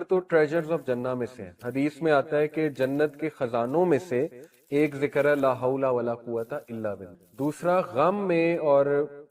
تو treasures of جنہ میں سے ہے. حدیث میں آتا ہے کہ جنت کے خزانوں میں سے ایک ذکر ہے لا حول ولا قوت الا باللہ. دوسرا غم میں اور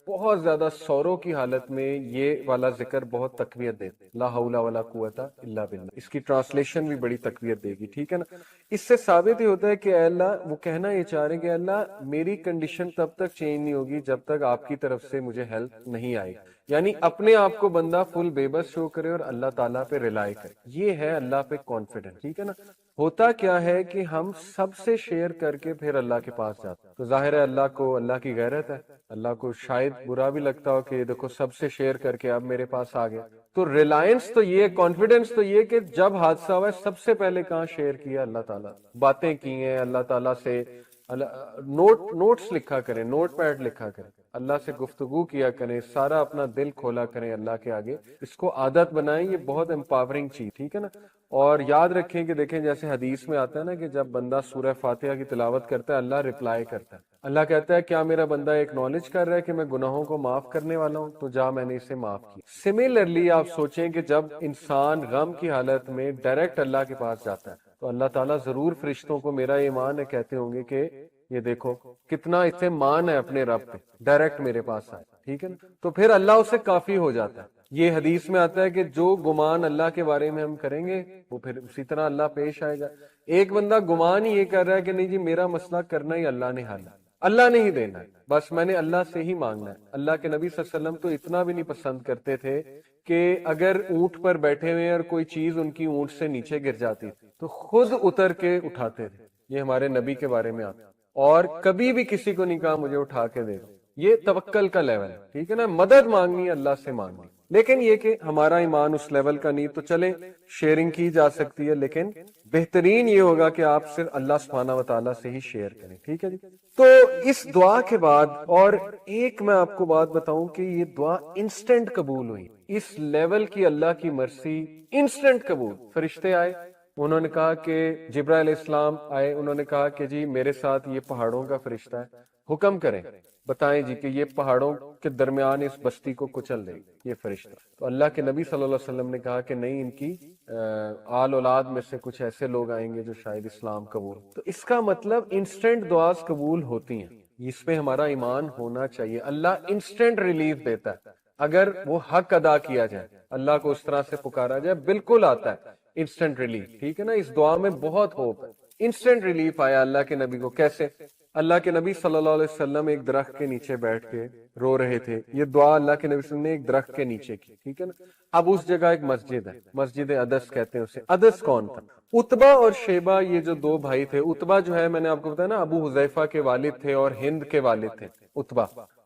بہت زیادہ سوروں کی حالت میں یہ والا ذکر بہت تقویت دیتا ہے, لا حول ولا قوت الا باللہ. اس کی ٹرانسلیشن بھی بڑی تقویت دے گی, ٹھیک ہے نا. اس سے ثابت ہی ہوتا ہے کہ اے اللہ, وہ کہنا یہ چاہ رہے ہیں کہ اے اللہ میری کنڈیشن تب تک چینج نہیں ہوگی جب تک آپ کی طرف سے مجھے ہیلپ نہیں آئے. یعنی اپنے آپ کو بندہ فل بے بس شو کرے اور اللہ تعالیٰ پہ ریلائی کرے, یہ ہے اللہ پہ کانفیڈنس, ٹھیک ہے نا. ہوتا کیا ہے کہ ہم سب سے شیئر کر کے پھر اللہ کے پاس جاتے ہیں, تو ظاہر ہے اللہ کو اللہ کی غیرت ہے, اللہ کو شاید برا بھی لگتا ہو کہ دیکھو سب سے شیئر کر کے اب میرے پاس آ گیا. تو ریلائنس تو یہ, کانفیڈنس تو یہ کہ جب حادثہ ہوا ہے سب سے پہلے کہاں شیئر کیا, اللہ تعالیٰ. باتیں کی ہیں اللہ تعالیٰ سے, نوٹس لکھا کریں, نوٹ پیڈ لکھا کریں, اللہ سے گفتگو کیا کریں, سارا اپنا دل کھولا کریں اللہ کے آگے. اس کو عادت بنائیں, یہ بہت امپاورنگ چیز, ٹھیک ہے نا. اور یاد رکھیں کہ دیکھیں جیسے حدیث میں آتا ہے نا کہ جب بندہ سورہ فاتحہ کی تلاوت کرتا ہے اللہ رپلائی کرتا ہے. اللہ کہتا ہے کیا میرا بندہ ایکنالج کر رہا ہے کہ میں گناہوں کو معاف کرنے والا ہوں, تو جا میں نے اسے معاف کیا. سملرلی آپ سوچیں کہ جب انسان غم کی حالت میں ڈائریکٹ اللہ کے پاس جاتا ہے تو اللہ تعالیٰ ضرور فرشتوں کو, میرا ایمان ہے, کہتے ہوں گے کہ یہ دیکھو کتنا اسے مان ہے اپنے رب پہ, ڈائریکٹ میرے پاس آئے, ٹھیک ہے نا. تو پھر اللہ اسے کافی ہو جاتا ہے. یہ حدیث میں آتا ہے کہ جو گمان اللہ کے بارے میں ہم کریں گے وہ پھر اسی طرح اللہ پیش آئے گا. ایک بندہ گمان ہی یہ کر رہا ہے کہ نہیں جی میرا مسئلہ کرنا ہی اللہ نے حل ہے, اللہ نے ہی دینا ہے, بس میں نے اللہ سے ہی مانگنا ہے. اللہ کے نبی صلی اللہ علیہ وسلم تو اتنا بھی نہیں پسند کرتے تھے کہ اگر اونٹ پر بیٹھے ہوئے اور کوئی چیز ان کی اونٹ سے نیچے گر جاتی تو خود اتر کے اٹھاتے تھے. یہ ہمارے نبی کے بارے میں آتا ہے. اور کبھی بھی کسی کو نہیں کہا مجھے اٹھا کے دے دو, یہ توکل کا لیول ہے, ٹھیک ہے نا. مدد مانگنی ہے اللہ سے مانگنی, لیکن یہ کہ ہمارا ایمان اس لیول کا نہیں. تو چلیں شیئرنگ کی جا سکتی ہے, لیکن بہترین یہ ہوگا کہ آپ صرف اللہ سبحانہ و تعالیٰ سے ہی شیئر کریں, ٹھیک ہے جی. تو اس دعا کے بعد اور ایک میں آپ کو بات بتاؤں کہ یہ دعا انسٹنٹ قبول ہوئی. اس لیول کی اللہ کی مرسی انسٹنٹ قبول. فرشتے آئے, انہوں نے کہا کہ جبرائیل علیہ السلام آئے, انہوں نے کہا کہ جی میرے ساتھ یہ پہاڑوں کا فرشتہ ہے, حکم کریں, بتائیں جی کہ یہ پہاڑوں کے درمیان اس بستی کو کچل دے یہ فرشتہ. تو اللہ کے نبی صلی اللہ علیہ وسلم نے کہا کہ نہیں, ان کی آل اولاد میں سے کچھ ایسے لوگ آئیں گے جو شاید اسلام قبول. تو اس کا مطلب انسٹنٹ دعاز قبول ہوتی ہیں, اس پہ ہمارا ایمان ہونا چاہیے. اللہ انسٹنٹ ریلیف دیتا ہے اگر وہ حق ادا کیا جائے, اللہ کو اس طرح سے پکارا جائے, بالکل آتا ہے انسٹنٹ ریلیف, ٹھیک ہے نا. اس دعا میں بہت ہوپ ہے. انسٹنٹ ریلیف آیا اللہ کے نبی کو. کیسے؟ اللہ کے نبی صلی اللہ علیہ وسلم ایک درخت کے نیچے بیٹھ کے رو رہے تھے. یہ دعا اللہ کے نبی صلی اللہ علیہ وسلم نے ایک درخت کے نیچے کی, ٹھیک ہے نا. اب اس جگہ ایک مسجد ہے, مسجد عدس کہتے ہیں اسے. عدس کون تھا؟ اتبا اور شیبہ, یہ جو دو بھائی تھے. اتبا جو ہے میں نے آپ کو بتایا نا ابو حذیفہ کے والد تھے اور ہند کے والد تھے اتبا.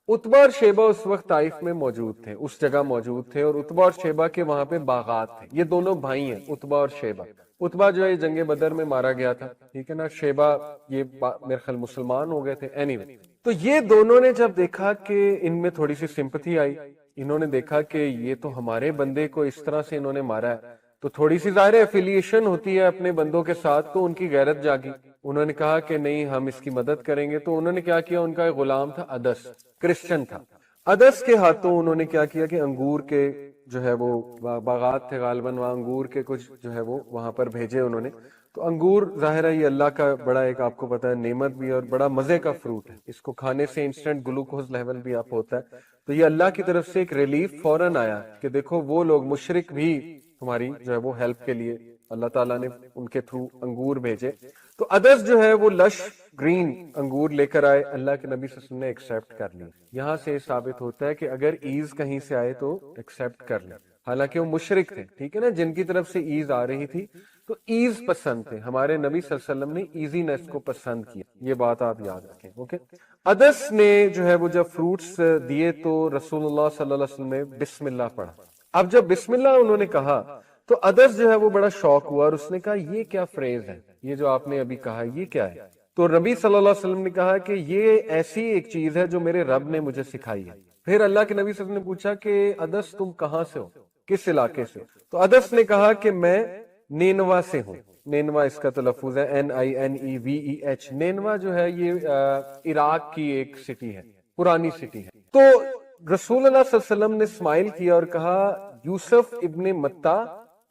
اتبا اور شیبہ اس وقت طائف میں موجود تھے, اس جگہ موجود تھے, اور اتبا اور شیبہ کے وہاں پہ باغات تھے. یہ دونوں بھائی ہیں اتبا اور شیبہ. اتبا جو ہے جنگ بدر میں مارا گیا تھا, ٹھیک ہے نا. شیبہ یہ میرے خیال مسلمان ہو گئے تھے. اینیوے, تو یہ دونوں نے جب دیکھا کہ ان میں تھوڑی سی سمپتھی آئی, انہوں نے دیکھا کہ یہ تو ہمارے بندے کو اس طرح سے انہوں نے مارا ہے, تو تھوڑی سی ظاہر ایفیلیشن ہوتی ہے اپنے بندوں کے ساتھ, تو ان کی غیرت جاگی. انہوں نے کہا کہ نہیں ہم اس کی مدد کریں گے. تو انہوں نے کیا کیا, ان کا ایک غلام تھا عدس, کرسچن تھا. عدس کے ہاتھوں انہوں نے کیا کیا کہ انگور کے جو ہے وہ باغات تھے غالباً, وہاں انگور کے کچھ جو ہے وہ وہاں پر بھیجے انہوں نے. تو انگور ظاہر ہے یہ اللہ کا بڑا ایک آپ کو پتا ہے نعمت بھی اور بڑا مزے کا فروٹ ہے. اس کو کھانے سے انسٹنٹ گلوکوز لیول بھی آپ ہوتا ہے. تو یہ اللہ کی طرف سے ایک ریلیف فوراً آیا کہ دیکھو وہ لوگ مشرک بھی تمہاری جو ہے وہ ہیلپ کے لیے اللہ تعالیٰ نے ان کے تھرو انگور بھیجے. تو عدس جو ہے وہ لش گرین انگور لے کر آئے, اللہ کے نبی صلی اللہ علیہ وسلم نے ایکسیپٹ کر لی. یہاں سے ثابت ہوتا ہے کہ اگر ایز کہیں سے آئے تو ایکسیپٹ کر لیں. حالانکہ وہ مشرک تھے, ٹھیک ہے نا, جن کی طرف سے ایز آ رہی تھی تو ایز پسند تھے. ہمارے نبی صلی اللہ علیہ وسلم نے ایزینس کو پسند کیا, یہ بات آپ یاد رکھیں. اوکے, عدس نے جو ہے وہ جب فروٹس دیے تو رسول اللہ صلی اللہ علیہ وسلم نے بسم اللہ پڑھا. اب جب بسم اللہ انہوں نے کہا تو عدس جو ہے وہ بڑا شوق ہوا, اور اس نے کہا یہ کیا فریز ہے, یہ جو آپ نے ابھی کہا یہ کیا ہے؟ تو نبی صلی اللہ علیہ وسلم نے کہا کہ یہ ایسی ایک چیز ہے جو میرے رب نے مجھے سکھائی ہے. پھر اللہ کے نبی صلی اللہ علیہ وسلم نے پوچھا کہ عدس تم کہاں سے ہو, کس علاقے سے؟ تو عدس نے کہا کہ میں نینوا سے ہوں. نینوا اس کا تلفظ ہے NINEVEH. نینوا جو ہے یہ عراق کی ایک سٹی ہے, پرانی سٹی ہے. تو رسول اللہ صلی اللہ علیہ وسلم نے اسمائل کیا اور کہا یوسف ابن متا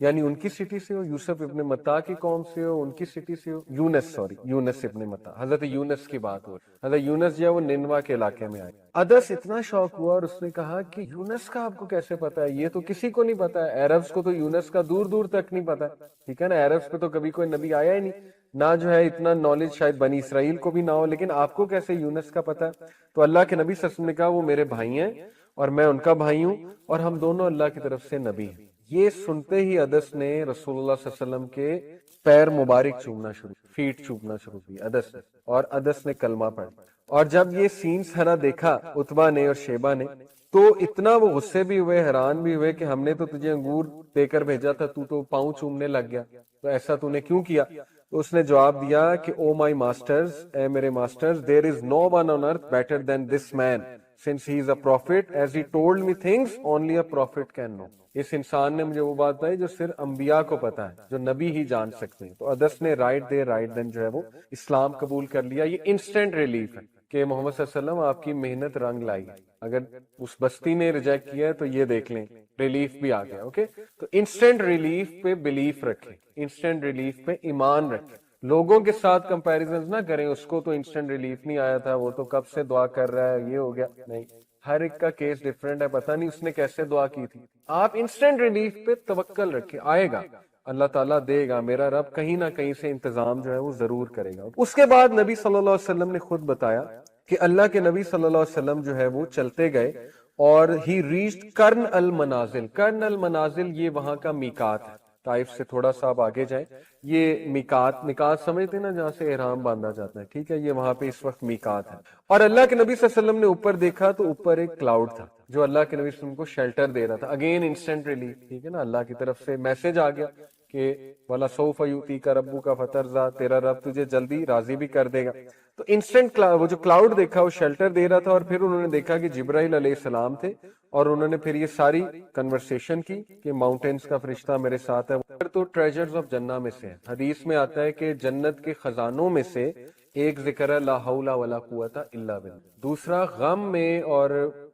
یعنی ان کی سٹی سے ہو، یوسف ابن متا کی قوم سے ہو، ان کی سٹی سے ہو، یونس ابن متا، حضرت یونس کی بات ہو، حضرت یونس جو ہے وہ نینوا کے علاقے میں آئے۔ ادس اتنا شوق ہوا اور اس نے کہا کہ یونس کا آپ کو کیسے پتا ہے؟ یہ تو کسی کو نہیں پتا ہے، عربز کو تو یونس کا دور دور تک نہیں پتا، ٹھیک ہے نا، عربز پہ تو کبھی کوئی نبی آیا ہی نہیں، نہ جو ہے اتنا نالج شاید بنی اسرائیل کو بھی نہ ہو، لیکن آپ کو کیسے یونس کا پتا ہے؟ تو اللہ کے نبی صلی اللہ علیہ وسلم نے کہا وہ میرے بھائی ہیں اور میں ان کا بھائی ہوں، اور ہم دونوں اللہ کی طرف سے نبی ہیں۔ یہ سنتے ہی ادس نے رسول اللہ صلی اللہ علیہ وسلم کے پیر مبارک چومنا شروع، فیٹ چومنا شروع کی ادس نے، اور ادس نے کلمہ پڑھا۔ اور جب یہ سین سارا دیکھا عتبہ نے اور شیبہ نے، تو اتنا وہ غصے بھی ہوئے، حیران بھی ہوئے کہ ہم نے تو تجھے انگور دے کر بھیجا تھا، تو پاؤں چومنے لگ گیا، تو ایسا تو نے کیوں کیا؟ تو اس نے جواب دیا کہ او مائی ماسٹرز، اے میرے masters, there is no one on earth better than this man since he is a prophet as he told me things only a prophet can know۔ اس انسان نے مجھے وہ بات بتائی جو صرف انبیاء کو پتا ہے، جو نبی ہی جان سکتے ہیں۔ تو ادس نے رائٹ دین جو ہے وہ اسلام قبول کر لیا۔ یہ انسٹنٹ ریلیف ہے کہ محمد صلی اللہ علیہ وسلم آپ کی محنت رنگ لائی۔ اگر اس بستی نے ریجیکٹ کیا ہے تو یہ دیکھ لیں ریلیف بھی آ گیا۔ اوکے، تو انسٹنٹ ریلیف پہ بلیف رکھیں، انسٹنٹ ریلیف پہ ایمان رکھیں، لوگوں کے ساتھ کمپیریزنز نہ کریں، اس کو تو انسٹنٹ ریلیف نہیں آیا تھا، وہ تو کب سے دعا کر رہا ہے، یہ ہو گیا، نہیں، ہر ایک کا کیس ڈیفرنٹ ہے، پتہ نہیں اس نے کیسے دعا کی تھی۔ آپ انسٹنٹ ریلیف پہ توکل رکھیں، آئے گا، اللہ تعالیٰ دے گا، میرا رب کہیں نہ کہیں سے انتظام جو ہے وہ ضرور کرے گا۔ اس کے بعد نبی صلی اللہ علیہ وسلم نے خود بتایا کہ اللہ کے نبی صلی اللہ علیہ وسلم جو ہے وہ چلتے گئے اور ہی ریچڈ کرن المنازل۔ کرن المنازل یہ وہاں کا میقات ہے، طائف سے تھوڑا سا آپ آگے جائیں، یہ میقات سمجھتے ہیں نا، جہاں سے احرام باندھا جاتا ہے، ٹھیک ہے، یہ وہاں پہ اس وقت میقات ہے۔ اور اللہ کے نبی صلی اللہ علیہ وسلم نے اوپر دیکھا تو اوپر ایک کلاؤڈ تھا جو اللہ کے نبی صلی اللہ علیہ وسلم کو شیلٹر دے رہا تھا۔ اگین انسٹنٹ ریلیف، ٹھیک ہے نا، اللہ کی طرف سے میسج آ گیا کہ وَلَسَوْفَ يُؤْتِيكَ رَبُّكَ فَتَرْضَىٰ، تیرا رب تجھے جلدی راضی بھی کر دے گا۔ تو انسٹنٹ وہ جو کلاؤڈ دیکھا وہ شیلٹر دے رہا تھا، اور پھر انہوں نے دیکھا کہ جبرائیل علیہ السلام تھے، اور انہوں نے پھر یہ ساری کنورسیشن کی کہ ماؤنٹینز کا فرشتہ میرے ساتھ ہے۔ تو ٹریجرز آف جنہ میں سے ہے، حدیث میں آتا ہے کہ جنت کے خزانوں میں سے ایک ذکر ہے لا حول ولا قوت الا باللہ، دوسرا غم میں اور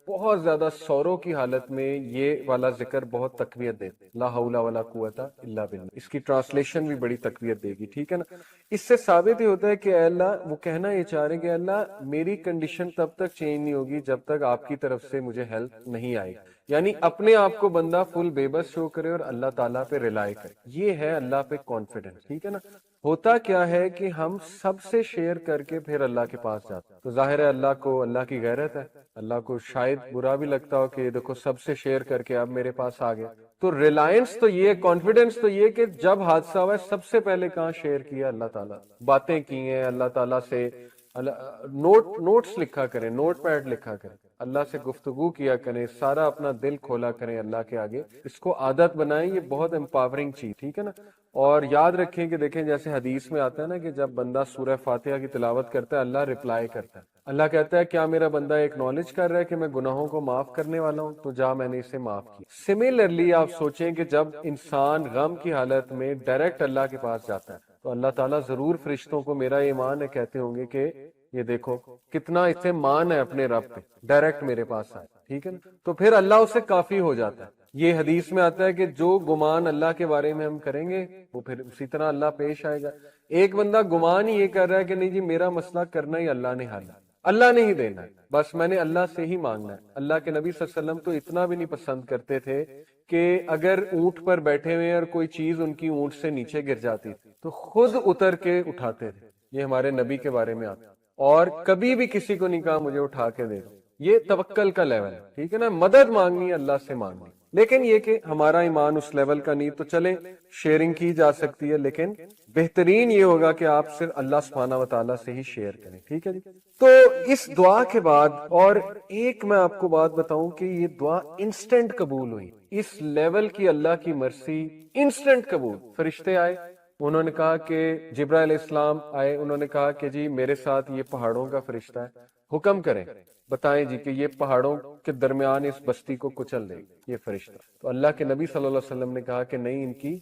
بہت زیادہ سوروں کی حالت میں یہ والا ذکر بہت تقویت دے، لا حول ولا قوت الا باللہ، اس کی ٹرانسلیشن بھی بڑی تقویت دے گی، ٹھیک ہے نا۔ اس سے ثابت ہی ہوتا ہے کہ اے اللہ، وہ کہنا یہ چاہ رہے ہیں کہ اللہ میری کنڈیشن تب تک چینج نہیں ہوگی جب تک آپ کی طرف سے مجھے ہیلپ نہیں آئے گی، یعنی اپنے آپ کو بندہ فل بے بس شو کرے اور اللہ تعالیٰ پہ ریلائی کرے، یہ ہے اللہ پہ کانفیڈنس، ٹھیک ہے نا۔ ہوتا کیا ہے کہ ہم سب سے شیئر کر کے پھر اللہ کے پاس جاتے ہیں، تو ظاہر ہے اللہ کو، اللہ کی غیرت ہے، اللہ کو شاید برا بھی لگتا ہو کہ دیکھو سب سے شیئر کر کے اب میرے پاس آ گیا۔ تو ریلائنس تو یہ، کانفیڈنس تو یہ کہ جب حادثہ ہوا ہے سب سے پہلے کہاں شیئر کیا؟ اللہ تعالیٰ، باتیں کی ہیں اللہ تعالیٰ سے، نوٹس لکھا کریں، نوٹ پیڈ لکھا کریں، اللہ سے گفتگو کیا کریں، سارا اپنا دل کھولا کریں اللہ کے آگے، اس کو عادت بنائیں، یہ بہت امپاورنگ چیز، ٹھیک ہے نا۔ اور یاد رکھیں کہ دیکھیں جیسے حدیث میں آتا ہے نا کہ جب بندہ سورہ فاتحہ کی تلاوت کرتا ہے اللہ رپلائی کرتا ہے، اللہ کہتا ہے کیا میرا بندہ ایکنالج کر رہا ہے کہ میں گناہوں کو معاف کرنے والا ہوں، تو جا میں نے اسے معاف کیا۔ سملرلی آپ سوچیں کہ جب انسان غم کی حالت میں ڈائریکٹ اللہ کے پاس جاتا ہے تو اللہ تعالیٰ ضرور فرشتوں کو، میرا ایمان ہے، کہتے ہوں گے کہ یہ دیکھو کتنا اسے مان ہے اپنے رب پہ، ڈائریکٹ میرے پاس آئے، ٹھیک ہے نا، تو پھر اللہ اسے کافی ہو جاتا ہے۔ یہ حدیث میں آتا ہے کہ جو گمان اللہ کے بارے میں ہم کریں گے وہ پھر اسی طرح اللہ پیش آئے گا۔ ایک بندہ گمان ہی یہ کر رہا ہے کہ نہیں جی میرا مسئلہ کرنا ہی اللہ نے حل ہے، اللہ نے ہی دینا ہے، بس میں نے اللہ سے ہی مانگنا ہے۔ اللہ کے نبی صلی اللہ علیہ وسلم تو اتنا بھی نہیں پسند کرتے تھے کہ اگر اونٹ پر بیٹھے ہوئے اور کوئی چیز ان کی اونٹ سے نیچے گر جاتی تو خود اتر کے اٹھاتے تھے، یہ ہمارے نبی کے بارے میں آتا، اور کبھی بھی کسی کو نہیں کہا مجھے اٹھا کے دے دو، یہ توکل کا لیول ہے، ٹھیک ہے نا، مدد مانگنی ہے اللہ سے مانگنی، لیکن یہ کہ ہمارا ایمان اس لیول کا نہیں، تو چلیں شیئرنگ کی جا سکتی ہے، لیکن بہترین یہ ہوگا کہ آپ صرف اللہ سبحانہ و تعالیٰ سے ہی شیئر کریں، ٹھیک ہے جی۔ تو اس دعا کے بعد اور ایک میں آپ کو بات بتاؤں کہ یہ دعا انسٹنٹ قبول ہوئی، اس لیول کی اللہ کی مرسی انسٹنٹ قبول، فرشتے آئے، انہوں نے کہا کہ جبرائیل علیہ السلام آئے، انہوں نے کہا کہ جی میرے ساتھ یہ پہاڑوں کا فرشتہ ہے، حکم کریں، بتائیں جی کہ یہ پہاڑوں کے درمیان اس بستی کو کچل دے یہ فرشتہ۔ تو اللہ کے نبی صلی اللہ علیہ وسلم نے کہا کہ نہیں، ان کی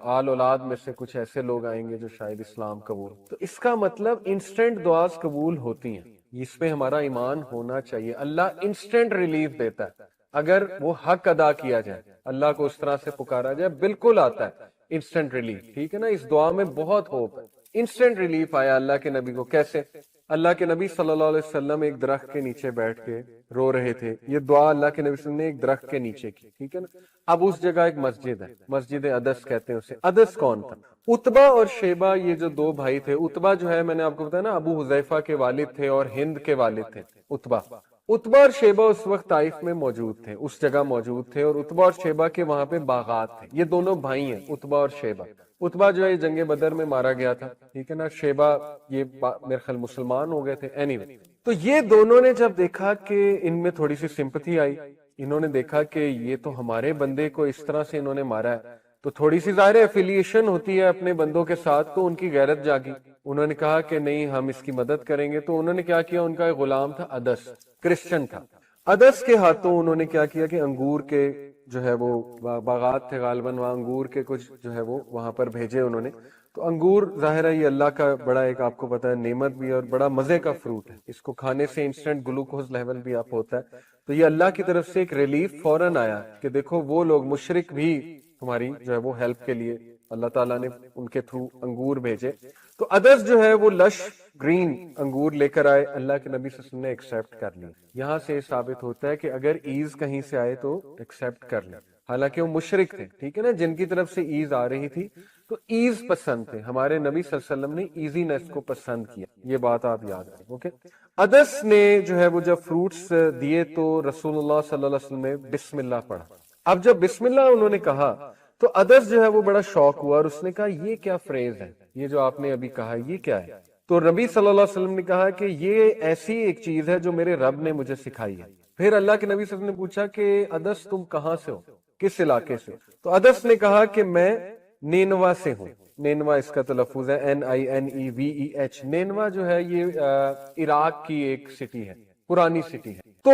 آل اولاد میں سے کچھ ایسے لوگ آئیں گے جو شاید اسلام قبول۔ تو اس کا مطلب انسٹنٹ دعاز قبول ہوتی ہیں، اس پہ ہمارا ایمان ہونا چاہیے، اللہ انسٹنٹ ریلیف دیتا ہے۔ اگر وہ حق ادا کیا جائے، اللہ کو اس طرح سے پکارا جائے، بالکل آتا ہے انسٹنٹ ریلیف. ٹھیک ہے نا، اس دعا میں بہت ہوپ ہے. انسٹنٹ ریلیف آیا اللہ کے نبی کو. کیسے؟ اللہ کے نبی صلی اللہ علیہ وسلم ایک درخت کے نیچے بیٹھ کے رو رہے تھے. یہ دعا اللہ کے نبی صلی اللہ علیہ وسلم نے ایک درخت کے نیچے کی. ٹھیک ہے نا. اب اس جگہ ایک مسجد ہے، مسجد عدس کہتے ہیں اسے. عدس کون تھا؟ اتبا اور شیبہ، یہ جو دو بھائی تھے. اتبا جو ہے، میں نے آپ کو بتایا نا، ابو حذیفہ کے والد تھے اور ہند کے والد تھے اتبا. اتبا اور شیبہ اس وقت طائف میں موجود تھے، اس جگہ موجود تھے، اور اتبا اور شیبہ کے وہاں پہ باغات تھے. یہ دونوں بھائی ہیں، اتبا اور شیبہ. اتبا جو ہے یہ جنگ بدر میں مارا گیا تھا. ٹھیک ہے نا. شیبہ یہ میرے خیال مسلمان ہو گئے تھے. anyway، تو یہ دونوں نے جب دیکھا کہ ان میں تھوڑی سی سمپتھی آئی، انہوں نے دیکھا کہ یہ تو ہمارے بندے کو اس طرح سے انہوں نے مارا ہے، تو تھوڑی سی ظاہر ایفیلیشن ہوتی ہے اپنے بندوں کے ساتھ، تو ان کی غیرت جاگی. انہوں نے کہا کہ نہیں، ہم اس کی مدد کریں گے. تو انہوں نے کیا کیا، ان کا ایک غلام تھا عدس، کرسچن تھا. عدس کے ہاتھوں انہوں نے کیا کیا کہ انگور کے جو ہے وہ باغات تھے غالباً، وہاں انگور کے کچھ جو ہے وہ وہاں پر بھیجے انہوں نے. تو انگور ظاہر ہے یہ اللہ کا بڑا ایک، آپ کو پتا ہے، نعمت بھی ہے اور بڑا مزے کا فروٹ ہے. اس کو کھانے سے انسٹنٹ گلوکوز لیول بھی آپ ہوتا ہے. تو یہ اللہ کی طرف سے ایک ریلیف فوراً آیا کہ دیکھو وہ لوگ مشرک بھی ہماری جو ہے وہ ہیلپ کے لیے اللہ تعالیٰ نے ان کے تھرو انگور بھیجے. تو عدس جو ہے وہ لش گرین انگور لے کر آئے، اللہ کے نبی صلی اللہ علیہ وسلم نے ایکسیپٹ کر لی. یہاں سے یہ ثابت ہوتا ہے کہ اگر ایز کہیں سے آئے تو ایکسیپٹ کر لیں. حالانکہ وہ مشرک تھے، ٹھیک ہے نا، جن کی طرف سے ایز آ رہی تھی تو ایز پسند تھے. ہمارے نبی صلی اللہ علیہ وسلم نے ایزینس کو پسند کیا. یہ بات آپ یاد رکھیں. اوکے. عدس نے جو ہے وہ جب فروٹس دیے تو رسول اللہ صلی اللہ علیہ وسلم نے بسم اللہ پڑھا. اب جب بسم اللہ انہوں نے کہا تو عدس جو ہے وہ بڑا شوق ہوا اور اس نے کہا یہ کیا فریز ہے، یہ جو آپ نے ابھی کہا یہ کیا ہے؟ تو نبی صلی اللہ علیہ وسلم نے کہا کہ یہ ایسی ایک چیز ہے جو میرے رب نے مجھے سکھائی ہے. پھر اللہ کے نبی صلی اللہ علیہ وسلم نے پوچھا کہ عدس تم کہاں سے ہو، کس علاقے سے؟ تو عدس نے کہا کہ میں نینوا سے ہوں. نینوا اس کا تلفظ ہے NINEVEH. نینوا جو ہے یہ عراق کی ایک سٹی ہے، پرانی سٹی ہے. تو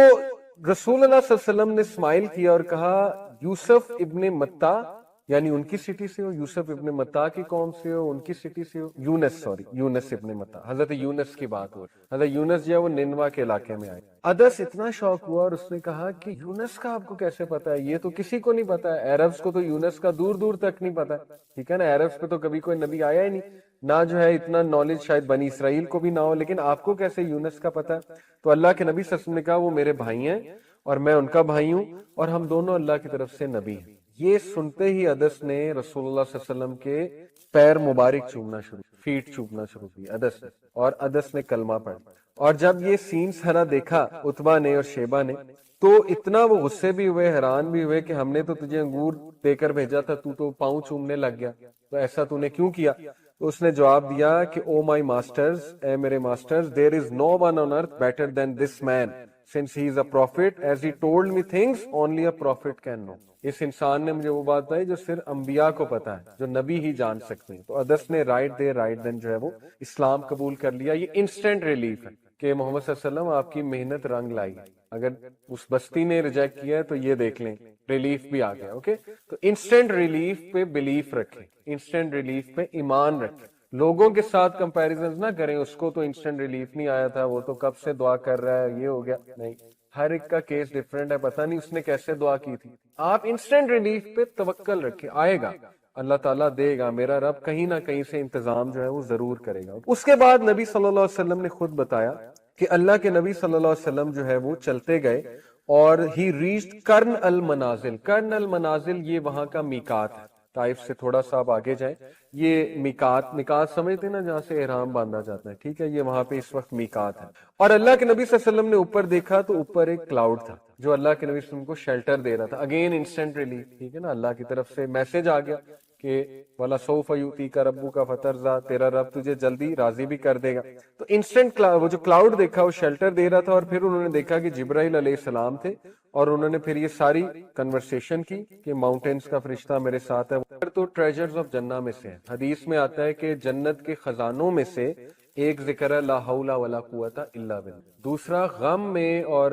رسول اللہ صلی اللہ علیہ وسلم نے اسمائل کیا اور کہا یوسف ابن متا، یعنی ان کی سٹی سے ہو، یوسف ابن متا کی قوم سے ہو، ان کی سٹی سے ہو. یونس ابن متا، حضرت یونس کی بات ہو. حضرت یونس جو ہے وہ نینوا کے علاقے میں آئے. عدس اتنا شوق ہوا اور اس نے کہا کہ یونس کا آپ کو کیسے پتا ہے؟ یہ تو کسی کو نہیں پتا ہے. عربز کو تو یونس کا دور دور تک نہیں پتا. ٹھیک ہے نا. عربز پہ تو کبھی کوئی نبی آیا ہی نہیں، نہ جو ہے اتنا نالج شاید بنی اسرائیل کو بھی نہ ہو، لیکن آپ کو کیسے یونس کا پتا ہے؟ تو اللہ کے نبی صلی اللہ علیہ وسلم نے کہا وہ میرے بھائی ہیں اور میں ان کا بھائی ہوں اور ہم دونوں اللہ کی طرف سے نبی ہیں. یہ سنتے ہی عدس نے رسول اللہ صلی اللہ علیہ وسلم کے پیر مبارک چومنا شروع، فیٹ چومنا شروع کی عدس نے، اور عدس نے کلمہ پڑھا. اور جب یہ سین سارا دیکھا اتبا نے اور شیبہ نے تو اتنا وہ غصے بھی ہوئے، حیران بھی ہوئے کہ ہم نے تو تجھے انگور دے کر بھیجا تھا، تو پاؤں چومنے لگ گیا، تو ایسا تو نے کیوں کیا؟ تو اس نے جواب دیا کہ او مائی ماسٹرز، اے میرے masters, there is no one on earth better than this man since he is a prophet as he told me things only a prophet can know. اس انسان نے مجھے وہ بات بتائی جو صرف انبیاء کو پتا ہے، جو نبی ہی جان سکتے ہیں. تو عدس نے رائٹ دین جو ہے وہ اسلام قبول کر لیا. یہ انسٹنٹ ریلیف ہے کہ محمد صلی اللہ علیہ وسلم آپ کی محنت رنگ لائی. اگر اس بستی نے ریجیکٹ کیا ہے تو یہ دیکھ لیں ریلیف بھی آ گیا. اوکے. تو انسٹنٹ ریلیف پہ بلیف رکھیں، انسٹنٹ ریلیف پہ ایمان رکھیں. لوگوں کے ساتھ کمپیریزن نہ کریں، اس کو تو انسٹنٹ ریلیف نہیں آیا تھا، وہ تو کب سے دعا کر رہا ہے، یہ ہو گیا. نہیں، ہر ایک کا کیس ڈیفرنٹ ہے، پتہ نہیں اس نے کیسے دعا کی تھی. آپ انسٹنٹ ریلیف پہ توکل رکھیں، آئے گا، اللہ تعالیٰ دے گا. میرا رب کہیں نہ کہیں سے انتظام جو ہے وہ ضرور کرے گا. اس کے بعد نبی صلی اللہ علیہ وسلم نے خود بتایا کہ اللہ کے نبی صلی اللہ علیہ وسلم جو ہے وہ چلتے گئے اور ہی ریچڈ کرن المنازل. کرن المنازل یہ وہاں کا میقات ہے. طائف سے تھوڑا سا آپ آگے جائیں، یہ میقات سمجھتے ہیں نا، جہاں سے احرام باندھا جاتا ہے. ٹھیک ہے، یہ وہاں پہ اس وقت میقات ہے. اور اللہ کے نبی صلی اللہ علیہ وسلم نے اوپر دیکھا تو اوپر ایک کلاؤڈ تھا جو اللہ کے نبی صلی اللہ علیہ وسلم کو شیلٹر دے رہا تھا. Again instant relief. ٹھیک ہے نا، اللہ کی طرف سے میسج آ گیا کہ وَلَسَوْفَ يُؤْتِيكَ رَبُّكَ فَتَرْضَىٰ، تیرا رب تجھے جلدی راضی بھی کر دے گا. تو انسٹنٹ وہ جو کلاؤڈ دیکھا وہ شیلٹر دے رہا تھا. اور پھر انہوں نے دیکھا کہ جبرائیل علیہ السلام تھے اور انہوں نے پھر یہ ساری کنورسیشن کی کہ ماؤنٹینز کا فرشتہ میرے ساتھ ہے. تو ٹریجرز آف جنہ میں سے ہے. حدیث میں آتا ہے کہ جنت کے خزانوں میں سے ایک ذکر ہے لا حول ولا قوت الا باللہ. دوسرا غم میں اور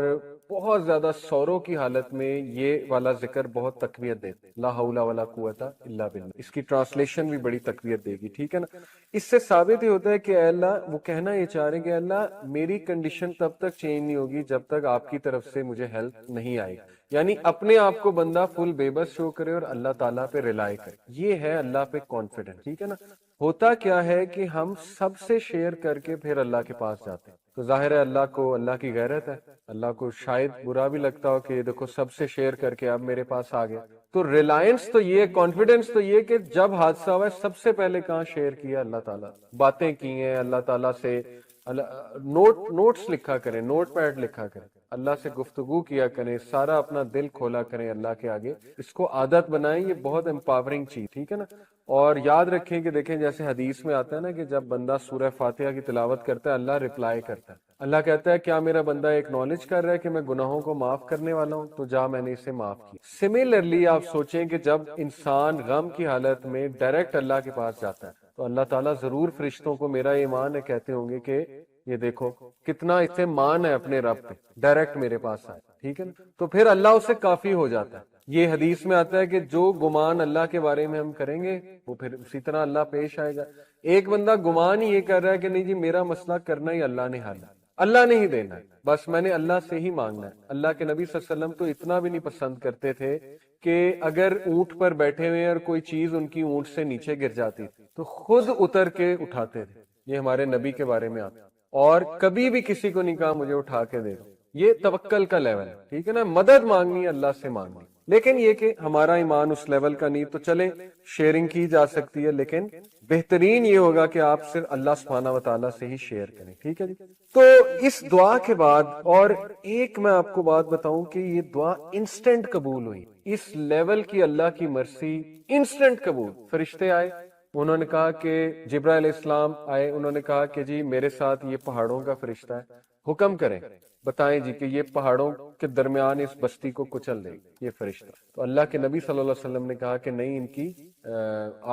بہت زیادہ سوروں کی حالت میں یہ والا ذکر بہت تقویت دیتا ہے، لا حول ولا قوت الا باللہ. اس کی ٹرانسلیشن بھی بڑی تقویت دے گی. ٹھیک ہے نا. اس سے ثابت ہی ہوتا ہے کہ اے اللہ، وہ کہنا یہ چاہ رہے ہیں کہ اے اللہ میری کنڈیشن تب تک چینج نہیں ہوگی جب تک آپ کی طرف سے مجھے ہیلپ نہیں آئے گی. یعنی اپنے آپ کو بندہ فل بے بس شو کرے اور اللہ تعالیٰ پہ ریلائی کرے، یہ ہے اللہ پہ کانفیڈنس، ٹھیک ہے نا۔ ہوتا کیا ہے کہ ہم سب سے شیئر کر کے پھر اللہ کے پاس جاتے ہیں، تو ظاہر ہے اللہ کو، اللہ کی غیرت ہے، اللہ کو شاید برا بھی لگتا ہو کہ دیکھو سب سے شیئر کر کے اب میرے پاس آ گیا۔ تو ریلائنس تو یہ، کانفیڈنس تو یہ کہ جب حادثہ ہوا ہے سب سے پہلے کہاں شیئر کیا؟ اللہ تعالیٰ، باتیں کی ہیں اللہ تعالیٰ سے، نوٹس لکھا کریں، نوٹ پیڈ لکھا کریں، اللہ سے گفتگو کیا کریں، سارا اپنا دل کھولا کریں اللہ کے آگے، اس کو عادت بنائیں، یہ بہت امپاورنگ چیز، ٹھیک ہے نا۔ اور یاد رکھیں کہ دیکھیں جیسے حدیث میں آتا ہے نا کہ جب بندہ سورہ فاتحہ کی تلاوت کرتا ہے اللہ رپلائی کرتا ہے، اللہ کہتا ہے کیا میرا بندہ ایکنالج کر رہا ہے کہ میں گناہوں کو معاف کرنے والا ہوں؟ تو جا میں نے اسے معاف کیا۔ سملرلی آپ سوچیں کہ جب انسان غم کی حالت میں ڈائریکٹ اللہ کے پاس جاتا ہے تو اللہ تعالیٰ ضرور فرشتوں کو، میرا ایمان ہے، کہتے ہوں گے کہ یہ دیکھو کتنا اسے مان ہے اپنے رب پہ، ڈائریکٹ میرے پاس آئے، ٹھیک ہے نا۔ تو پھر اللہ اسے کافی ہو جاتا ہے۔ یہ حدیث میں آتا ہے کہ جو گمان اللہ کے بارے میں ہم کریں گے وہ پھر اسی طرح اللہ پیش آئے گا۔ ایک بندہ گمان ہی یہ کر رہا ہے کہ نہیں جی میرا مسئلہ کرنا ہی اللہ نے حل ہے، اللہ نے ہی دینا ہے، بس میں نے اللہ سے ہی مانگنا ہے۔ اللہ کے نبی صلی اللہ علیہ وسلم تو اتنا بھی نہیں پسند کرتے تھے کہ اگر اونٹ پر بیٹھے ہوئے اور کوئی چیز ان کی اونٹ سے نیچے گر جاتی تو خود اتر کے اٹھاتے تھے، یہ ہمارے نبی کے بارے میں آتا ہے۔ اور کبھی بھی کسی کو نہیں کہا مجھے اٹھا کے دے دو، یہ توکل کا لیول ہے، ٹھیک ہے نا، مدد مانگنی اللہ سے مانگنی۔ لیکن یہ کہ ہمارا ایمان اس لیول کا نہیں، تو چلیں شیئرنگ کی جا سکتی ہے، لیکن بہترین یہ ہوگا کہ آپ صرف اللہ سبحانہ و تعالیٰ سے ہی شیئر کریں، ٹھیک ہے جی۔ تو اس دعا کے بعد اور ایک میں آپ کو بات بتاؤں کہ یہ دعا انسٹنٹ قبول ہوئی، اس لیول کی اللہ کی مرسی انسٹنٹ قبول۔ فرشتے آئے، انہوں نے کہا کہ جبرائیل علیہ السلام آئے، انہوں نے کہا کہ جی میرے ساتھ یہ پہاڑوں کا فرشتہ ہے، حکم کریں، بتائیں جی کہ یہ پہاڑوں کے درمیان اس بستی کو کچل دے یہ فرشتہ۔ تو اللہ کے نبی صلی اللہ علیہ وسلم نے کہا کہ نہیں، ان کی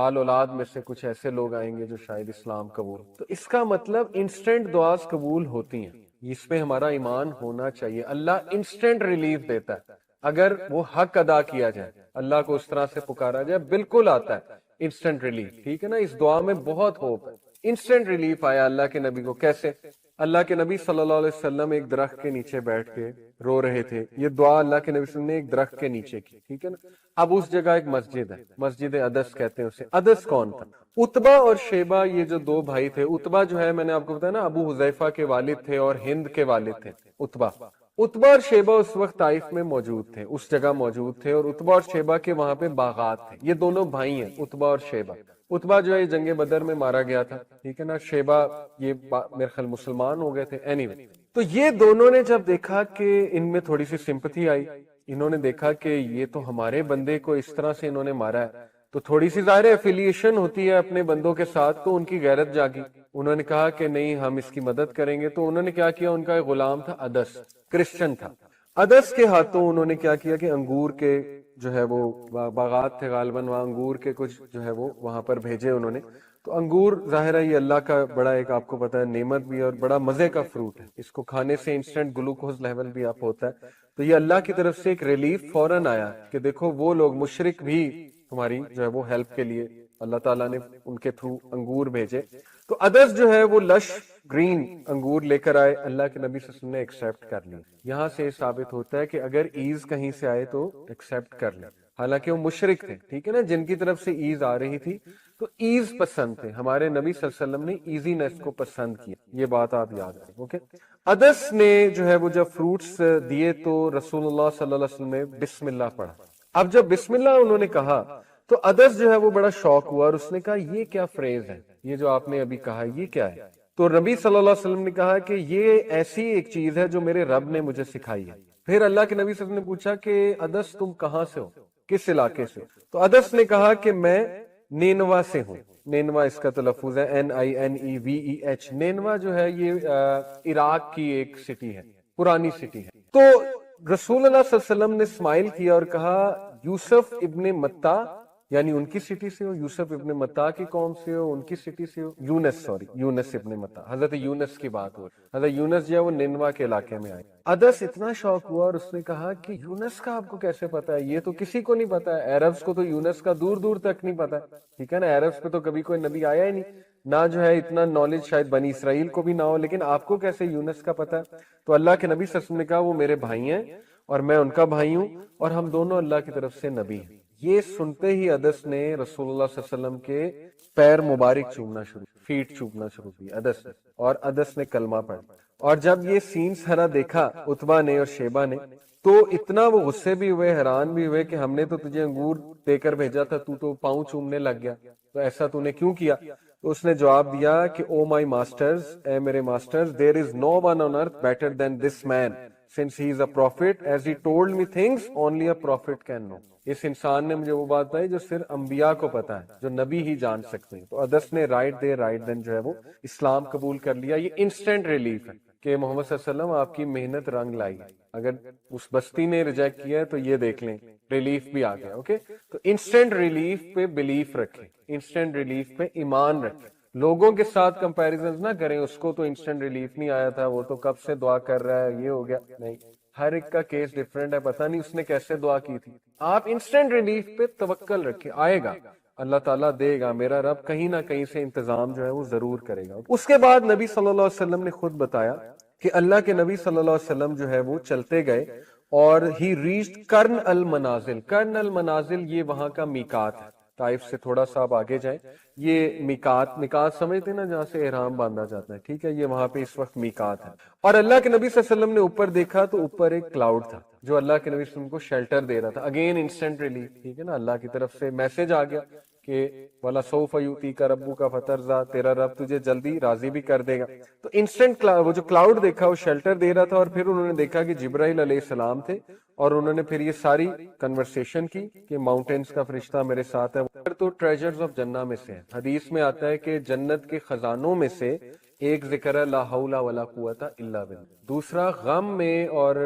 آل اولاد میں سے کچھ ایسے لوگ آئیں گے جو شاید اسلام قبول۔ تو اس کا مطلب انسٹنٹ دعاز قبول ہوتی ہیں، اس پہ ہمارا ایمان ہونا چاہیے۔ اللہ انسٹنٹ ریلیف دیتا ہے اگر وہ حق ادا کیا جائے، اللہ کو اس طرح سے پکارا جائے، بالکل آتا ہے انسٹنٹ ریلیف، ٹھیک ہے نا۔ اس دعا میں بہت ہوپ ہے۔ انسٹنٹ ریلیف آیا اللہ کے نبی کو، کیسے؟ اللہ کے نبی صلی اللہ علیہ وسلم ایک درخت کے نیچے بیٹھ کے رو رہے تھے، یہ دعا اللہ کے نبی صلی اللہ علیہ وسلم نے ایک درخت کے نیچے کی، ٹھیک ہے نا۔ اب اس جگہ ایک مسجد ہے، مسجد عدس کہتے ہیں اسے۔ عدس کون تھا؟ اتبا اور شیبہ، یہ جو دو بھائی تھے۔ اتبا جو ہے میں نے آپ کو بتایا نا ابو حذیفہ کے والد تھے اور ہند کے والد تھے اتبا۔ اتبا اور شیبہ اس وقت طائف میں موجود تھے، اس جگہ موجود تھے، اور اتبا اور شیبہ کے وہاں پہ باغات تھے۔ یہ دونوں بھائی ہیں اتبا اور شیبہ۔ اتبا جو ہے جنگ بدر میں مارا گیا تھا، ٹھیک ہے نا۔ شیبہ یہ میرے خیال مسلمان ہو گئے تھے، anyway۔ تو یہ دونوں نے جب دیکھا کہ ان میں تھوڑی سی سمپتھی آئی، انہوں نے دیکھا کہ یہ تو ہمارے بندے کو اس طرح سے انہوں نے مارا ہے، تو تھوڑی سی ظاہر ایفیلیشن ہوتی ہے اپنے بندوں کے ساتھ، تو ان کی غیرت جاگی۔ انہوں نے کہا کہ نہیں ہم اس کی مدد کریں گے۔ تو انہوں نے کیا کیا، ان کا ایک غلام تھا عدس، کرسچن تھا، عدس کے ہاتھوں انہوں نے کیا کیا کہ انگور کے جو ہے وہ باغات تھے غالباً، وہاں انگور کے کچھ جو ہے وہ وہاں پر بھیجے انہوں نے۔ تو انگور ظاہر ہے یہ اللہ کا بڑا ایک آپ کو پتا ہے نعمت بھی ہے اور بڑا مزے کا فروٹ ہے، اس کو کھانے سے انسٹنٹ گلوکوز لیول بھی آپ ہوتا ہے۔ تو یہ اللہ کی طرف سے ایک ریلیف فوراً آیا کہ دیکھو وہ لوگ مشرک بھی ہماری جو ہے وہ ہیلپ کے لیے اللہ تعالیٰ نے ان کے تھرو انگور بھیجے۔ تو عدس جو ہے وہ لش گرین انگور لے کر آئے، اللہ کے نبی صلی اللہ علیہ وسلم نے ایکسیپٹ کر لی۔ یہاں سے یہ ثابت ہوتا ہے کہ اگر ایز کہیں سے آئے تو ایکسیپٹ کر لیں، حالانکہ وہ مشرک تھے، ٹھیک ہے نا، جن کی طرف سے ایز آ رہی تھی تو ایز پسند تھے۔ ہمارے نبی صلی اللہ علیہ وسلم نے ایزینس کو پسند کیا، یہ بات آپ یاد رکھیں، اوکے۔ عدس نے جو ہے وہ جب فروٹس دیے تو رسول اللہ صلی اللہ علیہ وسلم نے بسم اللہ پڑھا۔ اب جب بسم اللہ انہوں نے کہا تو عدس جو ہے وہ بڑا شوق ہوا اور اس نے کہا یہ کیا فریز ہے، یہ جو آپ نے ابھی کہا یہ کیا ہے؟ تو نبی صلی اللہ علیہ وسلم نے کہا کہ یہ ایسی ایک چیز ہے جو میرے رب نے مجھے سکھائی ہے۔ پھر اللہ کے نبی صلی اللہ علیہ وسلم نے پوچھا کہ عدس تم کہاں سے ہو، کس علاقے سے؟ تو عدس نے کہا کہ میں نینوا سے ہوں۔ نینوا اس کا تلفظ ہے NINEVEH۔ نینوا جو ہے یہ عراق کی ایک سٹی ہے، پرانی سٹی ہے۔ تو رسول اللہ صلی اللہ علیہ وسلم نے اسمائل کیا اور کہا یوسف ابن متا، یعنی ان کی سٹی سے ہو، یوسف ابن متا کی قوم سے ہو، ان کی سٹی سے ہو، یونس ابن متا، حضرت یونس کی بات ہو، حضرت یونس جو ہے وہ نینوا کے علاقے میں آئے۔ عدس اتنا شوق ہوا اور اس نے کہا کہ یونس کا آپ کو کیسے پتا ہے؟ یہ تو کسی کو نہیں پتا ہے، عربز کو تو یونس کا دور دور تک نہیں پتا، ٹھیک ہے نا، عربز پہ تو کبھی کوئی نبی آیا ہی نہیں، نہ جو ہے اتنا نالج شاید بنی اسرائیل کو بھی نہ ہو، لیکن آپ کو کیسے یونس کا پتا ہے؟ تو اللہ کے نبی صلی اللہ علیہ وسلم نے کہا وہ میرے بھائی ہیں اور میں ان کا بھائی ہوں اور ہم دونوں اللہ کی طرف سے نبی ہیں۔ یہ سنتے ہی ادس نے رسول اللہ صلی اللہ علیہ وسلم کے پیر مبارک چومنا شروع، فیٹ چومنا شروع کی ادس نے، اور ادس نے کلمہ پڑھا۔ اور جب یہ سین سارا دیکھا عتبہ نے اور شیبہ نے، تو اتنا وہ غصے بھی ہوئے، حیران بھی ہوئے کہ ہم نے تو تجھے انگور دے کر بھیجا تھا، تو پاؤں چومنے لگ گیا، تو ایسا تو نے کیوں کیا؟ تو اس نے جواب دیا کہ او مائی ماسٹرز، اے میرے masters, there is no one on earth better than this man since he is a prophet as he told me things only a prophet can know۔ اس انسان نے مجھے وہ بات بتائی جو صرف انبیاء کو پتا ہے، جو نبی ہی جان سکتے ہیں۔ تو ادس نے رائٹ دین جو ہے وہ اسلام قبول کر لیا۔ یہ انسٹنٹ ریلیف ہے کہ محمد صلی اللہ علیہ وسلم آپ کی محنت رنگ لائی ہے۔ اگر اس بستی نے ریجیکٹ کیا ہے تو یہ دیکھ لیں ریلیف بھی آ گیا۔ اوکے، تو انسٹنٹ ریلیف پہ بلیف رکھیں، انسٹنٹ ریلیف پہ ایمان رکھیں، لوگوں کے ساتھ کمپیریزنز نہ کریں، اس کو تو انسٹنٹ ریلیف نہیں آیا تھا، وہ تو کب سے دعا کر رہا ہے، یہ ہو گیا۔ نہیں، ہر ایک کا کیس ڈیفرنٹ ہے، پتہ نہیں اس نے کیسے دعا کی تھی۔ آپ انسٹنٹ ریلیف پہ توکل رکھیں، آئے گا، اللہ تعالیٰ دے گا، میرا رب کہیں نہ کہیں سے انتظام جو ہے وہ ضرور کرے گا۔ اس کے بعد نبی صلی اللہ علیہ وسلم نے خود بتایا کہ اللہ کے نبی صلی اللہ علیہ وسلم جو ہے وہ چلتے گئے اور ہی ریچڈ کرن المنازل۔ کرن المنازل یہ وہاں کا میقات ہے، طائف سے تھوڑا سا آپ آگے جائیں، یہ میقات سمجھتے نا جہاں سے احرام باندھا جاتا ہے، ٹھیک ہے، یہ وہاں پہ اس وقت میقات ہے۔ اور اللہ کے نبی صلی اللہ علیہ وسلم نے اوپر دیکھا تو اوپر ایک کلاؤڈ تھا جو اللہ کے نبی صلی اللہ علیہ وسلم کو شیلٹر دے رہا تھا۔ اگین انسٹنٹ ریلیف، ٹھیک ہے نا، اللہ کی طرف سے میسج آ گیا کہ وَلَسَوْفَ يُؤْتِيكَ رَبُّكَ فَتَرْضَىٰ، تیرا رب تجھے جلدی راضی بھی کر دے گا۔ تو انسٹنٹ وہ جو کلاؤڈ دیکھا وہ شیلٹر دے رہا تھا، اور پھر انہوں نے دیکھا کہ جبرائیل علیہ السلام تھے، اور انہوں نے پھر یہ ساری کنورسیشن کی کہ ماؤنٹینز کا فرشتہ میرے ساتھ ہے۔ تو ٹریجرز آف جنہ میں سے ہے، حدیث میں آتا ہے کہ جنت کے خزانوں میں سے ایک ذکر ہے لا حول ولا قوت الا باللہ، دوسرا غم میں اور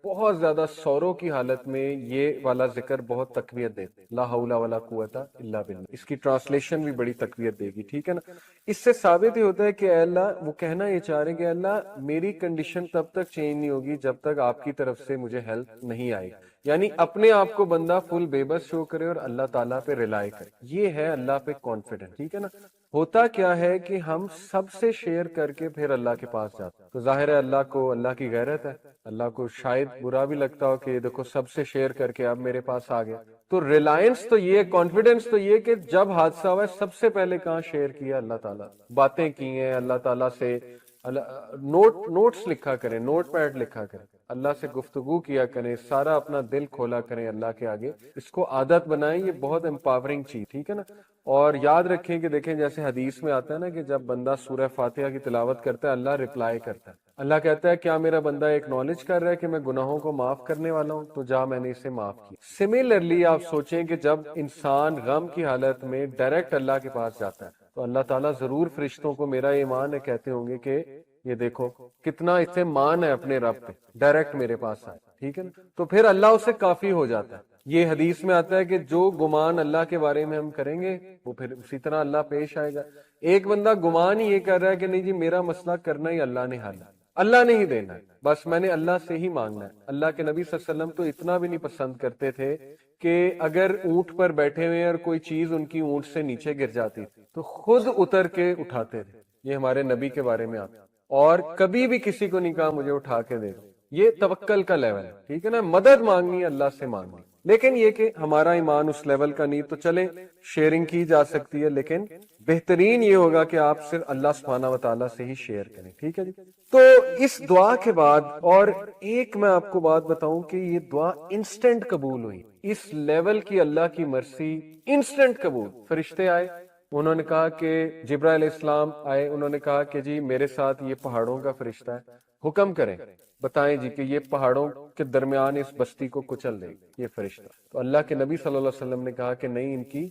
بہت زیادہ سوروں کی حالت میں یہ والا ذکر بہت تقویت دیتا ہے، لا حول ولا قوت الا باللہ۔ اس کی ٹرانسلیشن بھی بڑی تقویت دے گی، ٹھیک ہے نا۔ اس سے ثابت ہی ہوتا ہے کہ اے اللہ، وہ کہنا یہ چاہ رہے ہیں کہ اللہ میری کنڈیشن تب تک چینج نہیں ہوگی جب تک آپ کی طرف سے مجھے ہیلپ نہیں آئے، یعنی اپنے آپ کو بندہ فل بے بس شو کرے اور اللہ تعالیٰ پہ ریلائی کرے، یہ ہے اللہ پہ کانفیڈنس، ٹھیک ہے نا۔ ہوتا کیا ہے کہ ہم سب سے شیئر کر کے پھر اللہ کے پاس جاتے ہیں، تو ظاہر ہے اللہ کو، اللہ کی غیرت ہے، اللہ کو شاید برا بھی لگتا ہو کہ دیکھو سب سے شیئر کر کے اب میرے پاس آ گیا۔ تو ریلائنس تو یہ، کانفیڈنس تو یہ کہ جب حادثہ ہوا ہے سب سے پہلے کہاں شیئر کیا؟ اللہ تعالیٰ، باتیں کی ہیں اللہ تعالیٰ سے، نوٹس لکھا کریں، نوٹ پیڈ لکھا کریں، اللہ سے گفتگو کیا کریں، سارا اپنا دل کھولا کریں اللہ کے آگے، اس کو عادت بنائیں، یہ بہت امپاورنگ چیز، ٹھیک ہے نا۔ اور یاد رکھیں کہ دیکھیں جیسے حدیث میں آتا ہے نا کہ جب بندہ سورہ فاتحہ کی تلاوت کرتا ہے اللہ رپلائی کرتا ہے، اللہ کہتا ہے کیا میرا بندہ ایکنالج کر رہا ہے کہ میں گناہوں کو معاف کرنے والا ہوں؟ تو جا، میں نے اسے معاف کیا۔ سملرلی آپ سوچیں کہ جب انسان غم کی حالت میں ڈائریکٹ اللہ کے پاس جاتا ہے تو اللہ تعالیٰ ضرور فرشتوں کو، میرا ایمان ہے، کہتے ہوں گے کہ یہ دیکھو کتنا اسے مان ہے اپنے رب پہ، ڈائریکٹ میرے پاس آئے، ٹھیک ہے نا، تو پھر اللہ اسے کافی ہو جاتا ہے۔ یہ حدیث میں آتا ہے کہ جو گمان اللہ کے بارے میں ہم کریں گے وہ پھر اسی طرح اللہ پیش آئے گا۔ ایک بندہ گمان ہی یہ کر رہا ہے کہ نہیں جی میرا مسئلہ کرنا ہی اللہ نے حل ہے، اللہ نے ہی دینا ہے، بس میں نے اللہ سے ہی مانگنا ہے۔ اللہ کے نبی صلی اللہ علیہ وسلم تو اتنا بھی نہیں پسند کرتے تھے کہ اگر اونٹ پر بیٹھے ہوئے اور کوئی چیز ان کی اونٹ سے نیچے گر جاتی تو خود اتر کے اٹھاتے تھے، یہ ہمارے نبی کے بارے میں آتا، اور کبھی بھی کسی کو نہیں کہا مجھے اٹھا کے دے دو، یہ توکل کا لیول ہے، ٹھیک ہے نا، مدد مانگنی اللہ سے مانگنی۔ لیکن یہ کہ ہمارا ایمان اس لیول کا نہیں، تو چلیں شیئرنگ کی جا سکتی ہے، لیکن بہترین یہ ہوگا کہ آپ صرف اللہ سبحانہ و تعالیٰ سے ہی شیئر کریں، ٹھیک ہے جی۔ تو اس دعا کے بعد اور ایک میں آپ کو بات بتاؤں کہ یہ دعا انسٹنٹ قبول ہوئی، اس لیول کی اللہ کی مرسی انسٹنٹ قبول۔ فرشتے آئے، انہوں نے کہا کہ جبرائیل علیہ السلام آئے، انہوں نے کہا کہ جی میرے ساتھ یہ پہاڑوں کا فرشتہ ہے، حکم کریں، بتائیں جی کہ یہ پہاڑوں کے درمیان اس بستی کو کچل دے یہ فرشتہ۔ تو اللہ کے نبی صلی اللہ علیہ وسلم نے کہا کہ نہیں، ان کی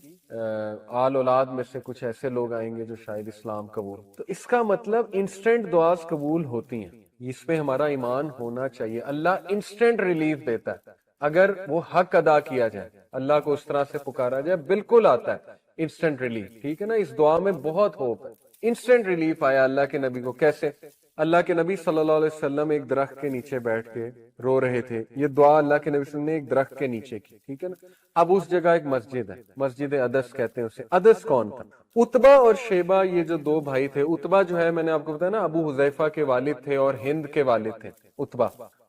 آل اولاد میں سے کچھ ایسے لوگ آئیں گے جو شاید اسلام قبول۔ تو اس کا مطلب انسٹنٹ دعاز قبول ہوتی ہیں، اس پہ ہمارا ایمان ہونا چاہیے۔ اللہ انسٹنٹ ریلیف دیتا ہے اگر وہ حق ادا کیا جائے، اللہ کو اس طرح سے پکارا جائے، بالکل آتا ہے انسٹنٹ ریلیف، ٹھیک ہے نا۔ اس دعا میں بہت ہوپ ہے۔ انسٹنٹ ریلیف آیا اللہ کے نبی کو، کیسے؟ اللہ کے نبی صلی اللہ علیہ وسلم ایک درخت کے نیچے بیٹھ کے رو رہے تھے، یہ دعا اللہ کے نبی صلی اللہ علیہ وسلم نے ایک درخت کے نیچے کی، ٹھیک ہے نا۔ اب اس جگہ ایک مسجد ہے، مسجد ادس کہتے ہیں اسے۔ ادس کون تھا؟ عتبہ اور شیبہ، یہ جو دو بھائی تھے۔ عتبہ جو ہے میں نے آپ کو بتایا نا ابو حذیفہ کے والد تھے اور ہند کے والد تھے عتبہ،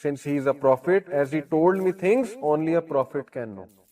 since he is a prophet, as he told me things only a prophet can know।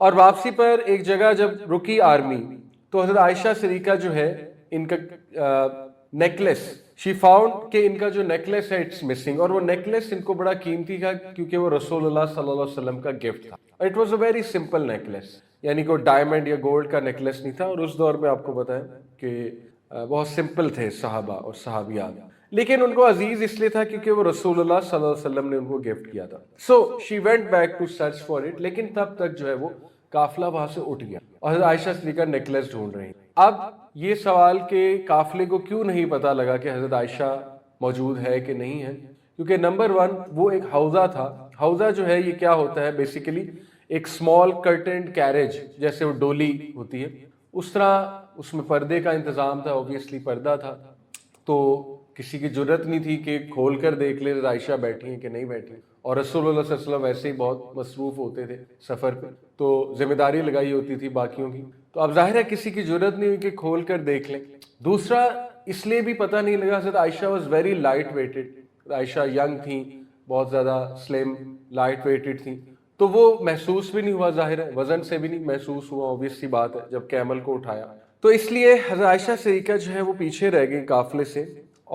اور واپسی پر ایک جگہ جب رکی آرمی تو حضرت عائشہ صدیقہ جو ہے ان کا نیکلس شی فاؤنڈ کہ ان کا جو نیکلس ہے اٹس مسنگ، اور وہ نیکلس ان کو بڑا قیمتی تھا کیونکہ وہ رسول اللہ صلی اللہ علیہ وسلم کا گفٹ تھا. It was a very simple necklace, یعنی کوئی ڈائمنڈ یا گولڈ کا نیکلس نہیں تھا، اور اس دور میں آپ کو پتا ہے کہ بہت سمپل تھے صحابہ اور صحابیات، لیکن ان کو عزیز اس لیے تھا کیونکہ وہ رسول اللہ صلی اللہ علیہ وسلم نے ان کو گفٹ کیا تھا. So she went back to search for it, لیکن تب تک جو ہے وہ قافلہ وہاں سے اٹھ گیا اور حضرت عائشہ صدیقہ نیکلس ڈھونڈ رہی. اب یہ سوال کہ قافلے کو کیوں نہیں پتا لگا کہ حضرت عائشہ موجود ہے کہ نہیں ہے، کیونکہ نمبر ون وہ ایک حوضہ تھا. حوضہ جو ہے یہ کیا ہوتا ہے بیسیکلی ایک اسمال کرٹنڈ کیریج، جیسے وہ ڈولی ہوتی ہے اس طرح اس میں پردے کا انتظام تھا، اوبیسلی پردہ تھا، تو کسی کی جرت نہیں تھی کہ کھول کر دیکھ لے عائشہ بیٹھی ہیں کہ نہیں بیٹھی. اور رسول اللہ صلی اللہ علیہ وسلم ویسے ہی بہت مصروف ہوتے تھے سفر پہ، تو ذمہ داری لگائی ہوتی تھی باقیوں کی، تو اب ظاہر ہے کسی کی جرت نہیں ہوئی کہ کھول کر دیکھ لیں. دوسرا اس لیے بھی پتہ نہیں لگا، حضرت Aisha was very light weighted, Aisha young تھیں، بہت زیادہ سلیم لائٹ ویٹڈ تھیں، تو وہ محسوس بھی نہیں ہوا، ظاہر ہے وزن سے بھی نہیں محسوس ہوا، اوبیس سی بات ہے جب کیمل کو اٹھایا. تو اس لیے حضرت عائشہ صدیقہ جو ہے وہ پیچھے رہ گئی قافلے سے،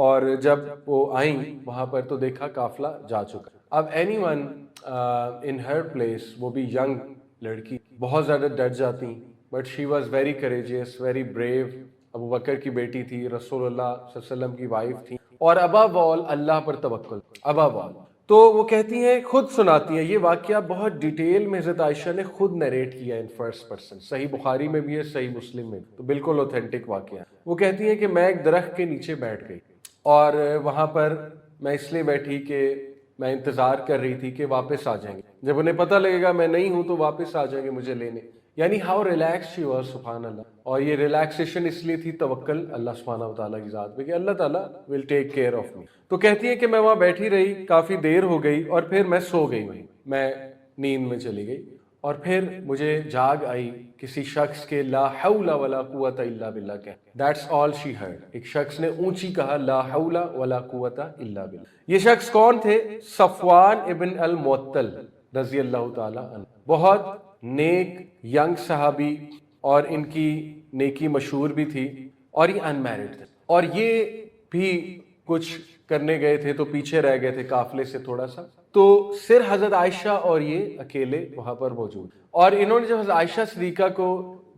اور جب وہ آئیں وہاں پر تو دیکھا قافلہ جا چکا. اب anyone in her place, وہ بھی ینگ لڑکی، بہت زیادہ ڈر جاتی، but she was very courageous, very brave. Abu Bakr کی بیٹی تھی، رسول اللہ صلی اللہ علیہ وسلم کی وائف تھی، اور ابو آل اللہ پر توکل، ابو آل. تو وہ کہتی ہیں، خود سناتی ہیں، یہ واقعہ بہت ڈیٹیل میں حضرت عائشہ نے خود نیریٹ کیا ان فرسٹ پرسن، صحیح بخاری میں بھی ہے، صحیح مسلم میں بھی، تو بالکل اوتھینٹک واقعہ ہے. وہ کہتی ہیں کہ میں ایک درخت کے نیچے بیٹھ گئی، اور وہاں پر میں اس لیے بیٹھی کہ میں انتظار کر رہی تھی کہ واپس آ جائیں گے، جب انہیں پتہ لگے گا میں نہیں ہوں تو واپس آ جائیں گے مجھے لینے. یعنی ہاؤ ریلیکس شی واز، سبحان اللہ. اور یہ ریلیکسیشن اس لیے تھی توکل اللہ سبحانہ و تعالیٰ کی ذات پہ کہ اللہ تعالیٰ ول ٹیک کیئر آف می. تو کہتی ہے کہ میں وہاں بیٹھی رہی، کافی دیر ہو گئی، اور پھر میں سو گئی، میں نیند میں چلی گئی، اور پھر مجھے جاگ آئی کسی شخص کے لا حول ولا قوت الا باللہ کہ دیٹس آل شی ہرڈ. ایک شخص نے اونچی کہا لا حول ولا قوت الا باللہ. یہ شخص کون تھے؟ صفوان ابن المعطل رضی اللہ تعالی عنہ، بہت نیک ینگ صحابی، اور ان کی نیکی مشہور بھی تھی، اور یہ ان میرڈ تھے، اور یہ بھی کچھ کرنے گئے تھے تو پیچھے رہ گئے تھے قافلے سے تھوڑا سا، تو صرف حضرت عائشہ اور یہ اکیلے وہاں پر موجود. اور انہوں نے جب حضرت عائشہ صدیقہ کو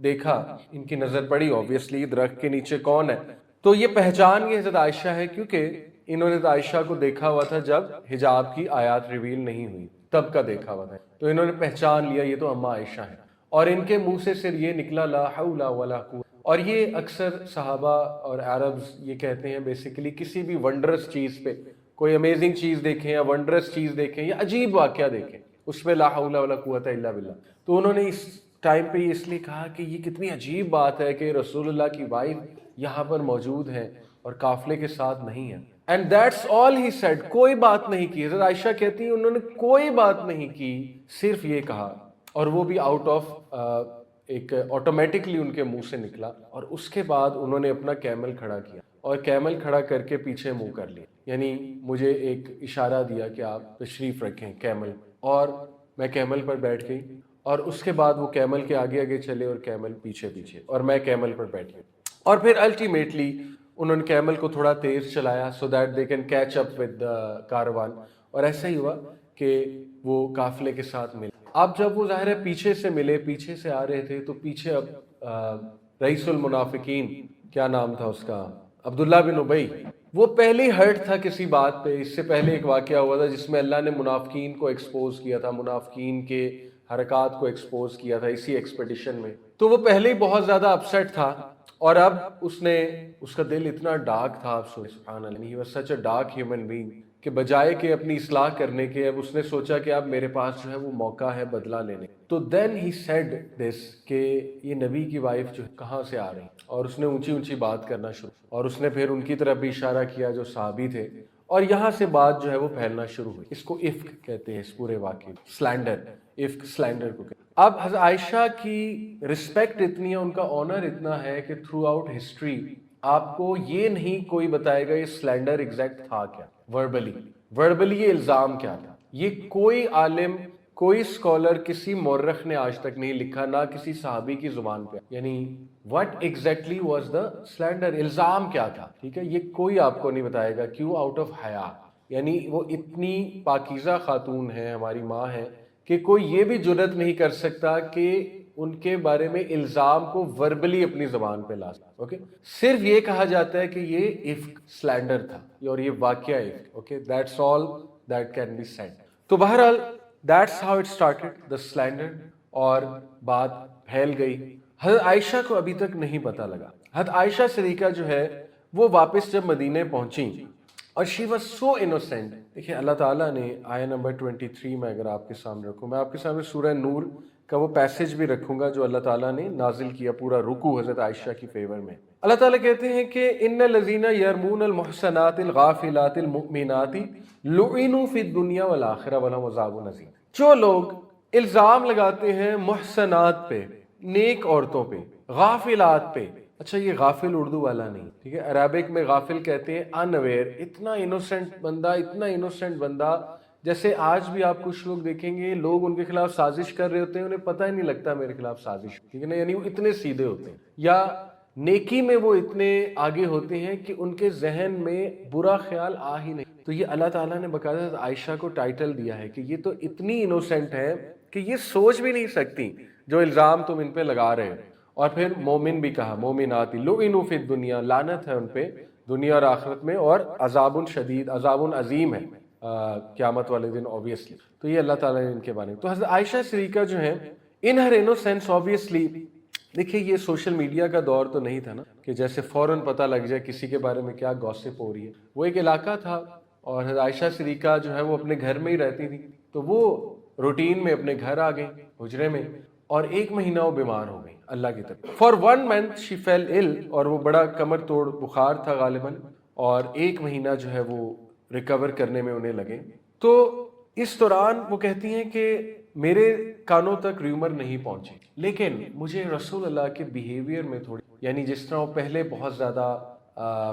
دیکھا، ان کی نظر پڑی اوبیسلی درخت کے نیچے کون ہے، تو یہ پہچان گئے حضرت عائشہ ہے، کیونکہ انہوں نے حضرت عائشہ کو دیکھا ہوا تھا جب حجاب کی آیات ریویل نہیں ہوئی، تب کا دیکھا ہوا تھا، تو انہوں نے پہچان لیا یہ تو اماں عائشہ ہے. اور ان کے منہ سے صرف یہ نکلا لا حول ولا قوت. اور یہ اکثر صحابہ اور عربز یہ کہتے ہیں بیسیکلی کسی بھی ونڈرس چیز پہ، کوئی امیزنگ چیز دیکھیں یا ونڈرس چیز دیکھیں یا عجیب واقعہ دیکھیں، اس میں لا حول ولا قوت الا باللہ. تو انہوں نے اس ٹائم پہ اس لیے کہا کہ یہ کتنی عجیب بات ہے کہ رسول اللہ کی وائف یہاں پر موجود ہے اور قافلے کے ساتھ نہیں ہے. And that's all he said. کوئی بات نہیں کی. حضرت عائشہ کہتی ہیں انہوں نے کوئی بات نہیں کی، صرف یہ کہا، اور وہ بھی آؤٹ آف ایک آٹومیٹکلی ان کے منہ سے نکلا. اور اس کے بعد انہوں نے اپنا کیمل کھڑا کیا، اور کیمل کھڑا کر کے پیچھے منہ کر لیا، یعنی مجھے ایک اشارہ دیا کہ آپ تشریف رکھیں کیمل، اور میں کیمل پر بیٹھ گئی. اور اس کے بعد وہ کیمل کے آگے آگے چلے اور کیمل پیچھے پیچھے، اور میں کیمل پر بیٹھ گئی. اور پھر الٹیمیٹلی انہوں نے کیمل کو تھوڑا تیز چلایا so that they can catch up with کاروان، اور ایسا ہی ہوا کہ وہ قافلے کے ساتھ ملے. اب جب وہ ظاہر ہے پیچھے سے ملے، پیچھے سے آ رہے تھے، تو پیچھے اب رئیس المنافقین، کیا نام تھا اس کا، عبداللہ بن ابی، وہ پہلے ہرٹ تھا کسی بات پہ. اس سے پہلے ایک واقعہ ہوا تھا جس میں اللہ نے منافقین کو ایکسپوز کیا تھا، منافقین کے حرکات کو ایکسپوز کیا تھا اسی ایکسپیڈیشن میں. تو وہ پہلے ہی بہت زیادہ اپسیٹ تھا، اور اب اس کا دل اتنا ڈارک تھا، سبحان اللہ، he was such a dark human being, کہ بجائے کہ اپنی اصلاح کرنے کے، اب اس نے سوچا کہ اب میرے پاس جو ہے وہ موقع ہے بدلہ لینے. تو دین ہی سیڈ دس کہ یہ نبی کی وائف جو کہاں سے آ رہی، اور اس نے اونچی اونچی بات کرنا شروع، اور اس نے پھر ان کی طرف بھی اشارہ کیا جو صحابی تھے، اور یہاں سے بات جو ہے وہ پھیلنا شروع ہوئی. اس کو افک کہتے ہیں، اس پورے واقعے سلینڈر، افک سلینڈر کو کہتے ہیں. اب حضرت عائشہ کی رسپیکٹ اتنی ہے، ان کا آنر اتنا ہے کہ تھرو آؤٹ ہسٹری آپ کو یہ نہیں کوئی بتائے گا یہ سلینڈر ایگزیکٹ تھا کیا، وربلی یہ الزام کیا تھا. یہ کوئی عالم کوئی اسکالر کسی مورخ نے آج تک نہیں لکھا، نہ کسی صحابی کی زبان پہ، یعنی what exactly was the slander، الزام کیا تھا، ٹھیک ہے، یہ کوئی آپ کو نہیں بتائے گا، کیوں؟ آؤٹ آف حیا، یعنی وہ اتنی پاکیزہ خاتون ہے، ہماری ماں ہے، کہ کوئی یہ بھی جرت نہیں کر سکتا کہ ان کے بارے میں الزام کو وربلی اپنی زبان پہ لا سکتا، اوکے، صرف یہ کہا جاتا ہے کہ یہ افک، سلینڈر تھا، اور یہ واقعہ افک، okay, that's all that can be said. تو بہرحال that's how it started the slander, اور بات پھیل گئی۔ حضرت عائشہ کو ابھی تک نہیں پتہ لگا۔ حضرت عائشہ صدیقہ جو ہے وہ واپس جب مدینے پہنچیں، اور شی واز سو انوسینٹ، دیکھیں اللہ تعالیٰ نے آیہ نمبر 23 میں اگر آپ کے سامنے رکھوں، میں آپ کے سامنے سورہ نور کا وہ پیسج بھی رکھوں گا جو اللہ تعالیٰ نے نازل کیا، پورا رکوع حضرت عائشہ کی فیور میں۔ اللہ تعالیٰ کہتے ہیں کہ ان الذین یرمون المحصنات الغافلات المؤمنات لعنوا فی الدنیا والآخرہ ولہم عذاب عظیم۔ جو لوگ الزام لگاتے ہیں محسنات پہ، نیک عورتوں پہ، غافلات پہ، اچھا یہ غافل اردو والا نہیں، ٹھیک ہے، عربک میں غافل کہتے ہیں انویئر، اتنا انوسینٹ بندہ، اتنا انوسینٹ بندہ، جیسے آج بھی آپ کچھ لوگ دیکھیں گے لوگ ان کے خلاف سازش کر رہے ہوتے ہیں، انہیں پتہ ہی نہیں لگتا میرے خلاف سازش، ٹھیک ہے نا، یعنی وہ اتنے سیدھے ہوتے ہیں، یا نیکی میں وہ اتنے آگے ہوتے ہیں کہ ان کے ذہن میں برا خیال آ ہی نہیں۔ تو یہ اللہ تعالیٰ نے باقاعدہ عائشہ کو ٹائٹل دیا ہے کہ یہ تو اتنی انوسینٹ ہے کہ یہ سوچ بھی نہیں سکتی جو الزام تم ان پہ لگا رہے ہو۔ اور پھر مومن بھی کہا، مومنات لعنوا فی الدنیا، لعنت ہے ان پہ دنیا اور آخرت میں، اور عذاب شدید، عذاب عظیم ہے قیامت والے دن اوبیسلی۔ تو یہ اللہ تعالیٰ نے ان کے بارے میں۔ تو حضرت عائشہ صدیقہ جو ہیں ان ہر انوسینس اوبیسلی، دیکھیے یہ سوشل میڈیا کا دور تو نہیں تھا نا کہ جیسے فوراً پتہ لگ جائے کسی کے بارے میں کیا گوسپ ہو رہی ہے، وہ ایک علاقہ تھا، اور حضرت عائشہ صدیقہ جو ہے وہ اپنے گھر میں ہی رہتی تھی، تو وہ روٹین میں اپنے گھر آ گئی حجرے میں، اور 1 مہینہ وہ بیمار ہو گئی اللہ کی طرف۔ For 1 month she feel ill، اور وہ بڑا کمر توڑ بخار تھا غالباً، اور 1 مہینہ جو ہے وہ ریکور کرنے میں انہیں لگے۔ تو اس دوران وہ کہتی ہیں کہ میرے کانوں تک ریومر نہیں پہنچے، لیکن مجھے رسول اللہ کے بیہیویئر میں تھوڑی، یعنی جس طرح وہ پہلے بہت زیادہ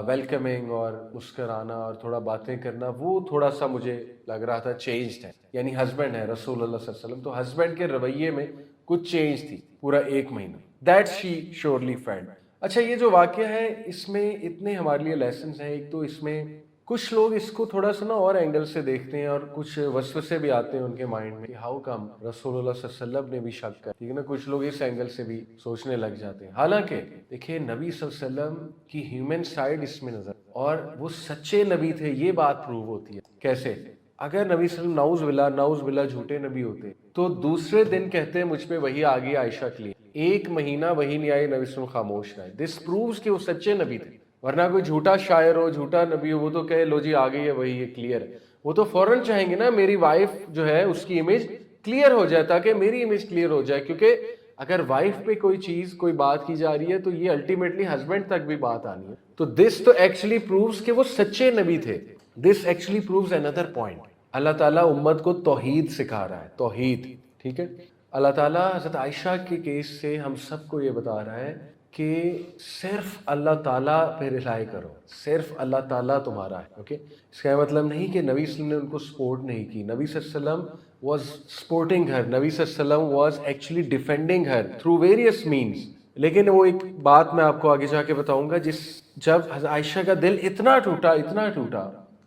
ویلکمنگ اور مسکرانا اور تھوڑا باتیں کرنا، وہ تھوڑا سا مجھے لگ رہا تھا چینجڈ ہے، یعنی ہسبینڈ ہے رسول اللہ صلی اللہ علیہ وسلم، تو ہسبینڈ کے رویے میں کچھ چینج تھی پورا 1 مہینہ، دیٹ شی شیورلی فیلڈ۔ اچھا یہ جو واقعہ ہے اس میں اتنے ہمارے لیے لیسنز ہیں۔ ایک تو اس میں کچھ لوگ اس کو تھوڑا سا نا اور اینگل سے دیکھتے ہیں، اور کچھ وسوسے بھی آتے ہیں ان کے مائنڈ میں کہ ہاؤ کم رسول اللہ صلی اللہ علیہ وسلم نے بھی شک کر، ٹھیک ہے نا، کچھ لوگ اس اینگل سے بھی سوچنے لگ جاتے ہیں۔ حالانکہ دیکھیں نبی صلی اللہ علیہ وسلم کی ہیومن سائیڈ اس میں نظر، اور وہ سچے نبی تھے، یہ بات پروو ہوتی ہے۔ کیسے؟ اگر نبی صلی اللہ علیہ وسلم نعوذ باللہ جھوٹے نبی ہوتے تو دوسرے دن کہتے مجھ پہ وحی آ گئی عائشہ کے لیے، 1 مہینہ وحی نہیں آئی، نبی صلی اللہ علیہ وسلم خاموش رہے۔ دس پرووز کہ وہ سچے نبی تھے، ورنہ کوئی جھوٹا شاعر ہو، جھوٹا نبی ہو، وہ تو کہے لو جی آ گئی ہے وہی، یہ کلیئر ہے، وہ تو فوراً چاہیں گے نا میری وائف جو ہے اس کی امیج کلیئر ہو جائے، تاکہ میری امیج کلیئر ہو جائے، کیونکہ اگر وائف پہ کوئی چیز کوئی بات کی جا رہی ہے تو یہ الٹیمیٹلی ہسبینڈ تک بھی بات آنی ہے۔ تو دس تو ایکچولی پرووز کہ وہ سچے نبی تھے، this actually proves another point۔ اللہ تعالیٰ امت کو توحید سکھا رہا ہے، توحید، ٹھیک ہے۔ اللہ تعالیٰ حضرت عائشہ کے کیس سے ہم سب کو یہ بتا رہا ہے کہ صرف اللہ تعالیٰ پہ رلائی کرو، صرف اللہ تعالیٰ تمہارا ہے، اوکے۔ اس کا مطلب نہیں کہ نبی صلی اللہ علیہ وسلم نے ان کو سپورٹ نہیں کی، نبی صلی اللہ علیہ وسلم واز سپورٹنگ ہر، نبی صلی اللہ علیہ وسلم was actually defending Hare through various means. لیکن وہ ایک بات میں آپ کو آگے جا کے بتاؤں گا، جب حضرت عائشہ کا دل اتنا ٹوٹا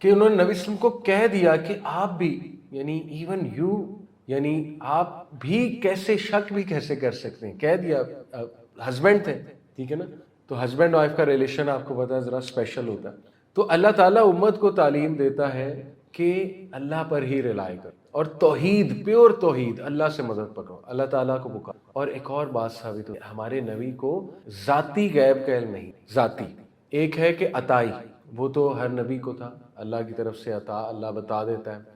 کہ انہوں نے نبی صلی اللہ علیہ وسلم کو کہہ دیا کہ آپ بھی، یعنی ایون یو، یعنی آپ بھی کیسے شک بھی کیسے کر سکتے ہیں، کہہ دیا، ہسبینڈ تھے، ٹھیک ہے نا، تو ہسبینڈ وائف کا ریلیشن آپ کو پتا ہے ذرا اسپیشل ہوتا ہے۔ تو اللہ تعالیٰ امت کو تعلیم دیتا ہے کہ اللہ پر ہی ریلائی کرو، اور توحید، پیور توحید، اللہ سے مدد پکڑو، اللہ تعالیٰ کو پکارو۔ اور ایک اور بات ثابت ہوئی، ہمارے نبی کو ذاتی غیب کا علم نہیں، ذاتی ایک ہے کہ عطائی، وہ تو ہر نبی کو تھا، اللہ کی طرف سے عطا، اللہ بتا دیتا ہے۔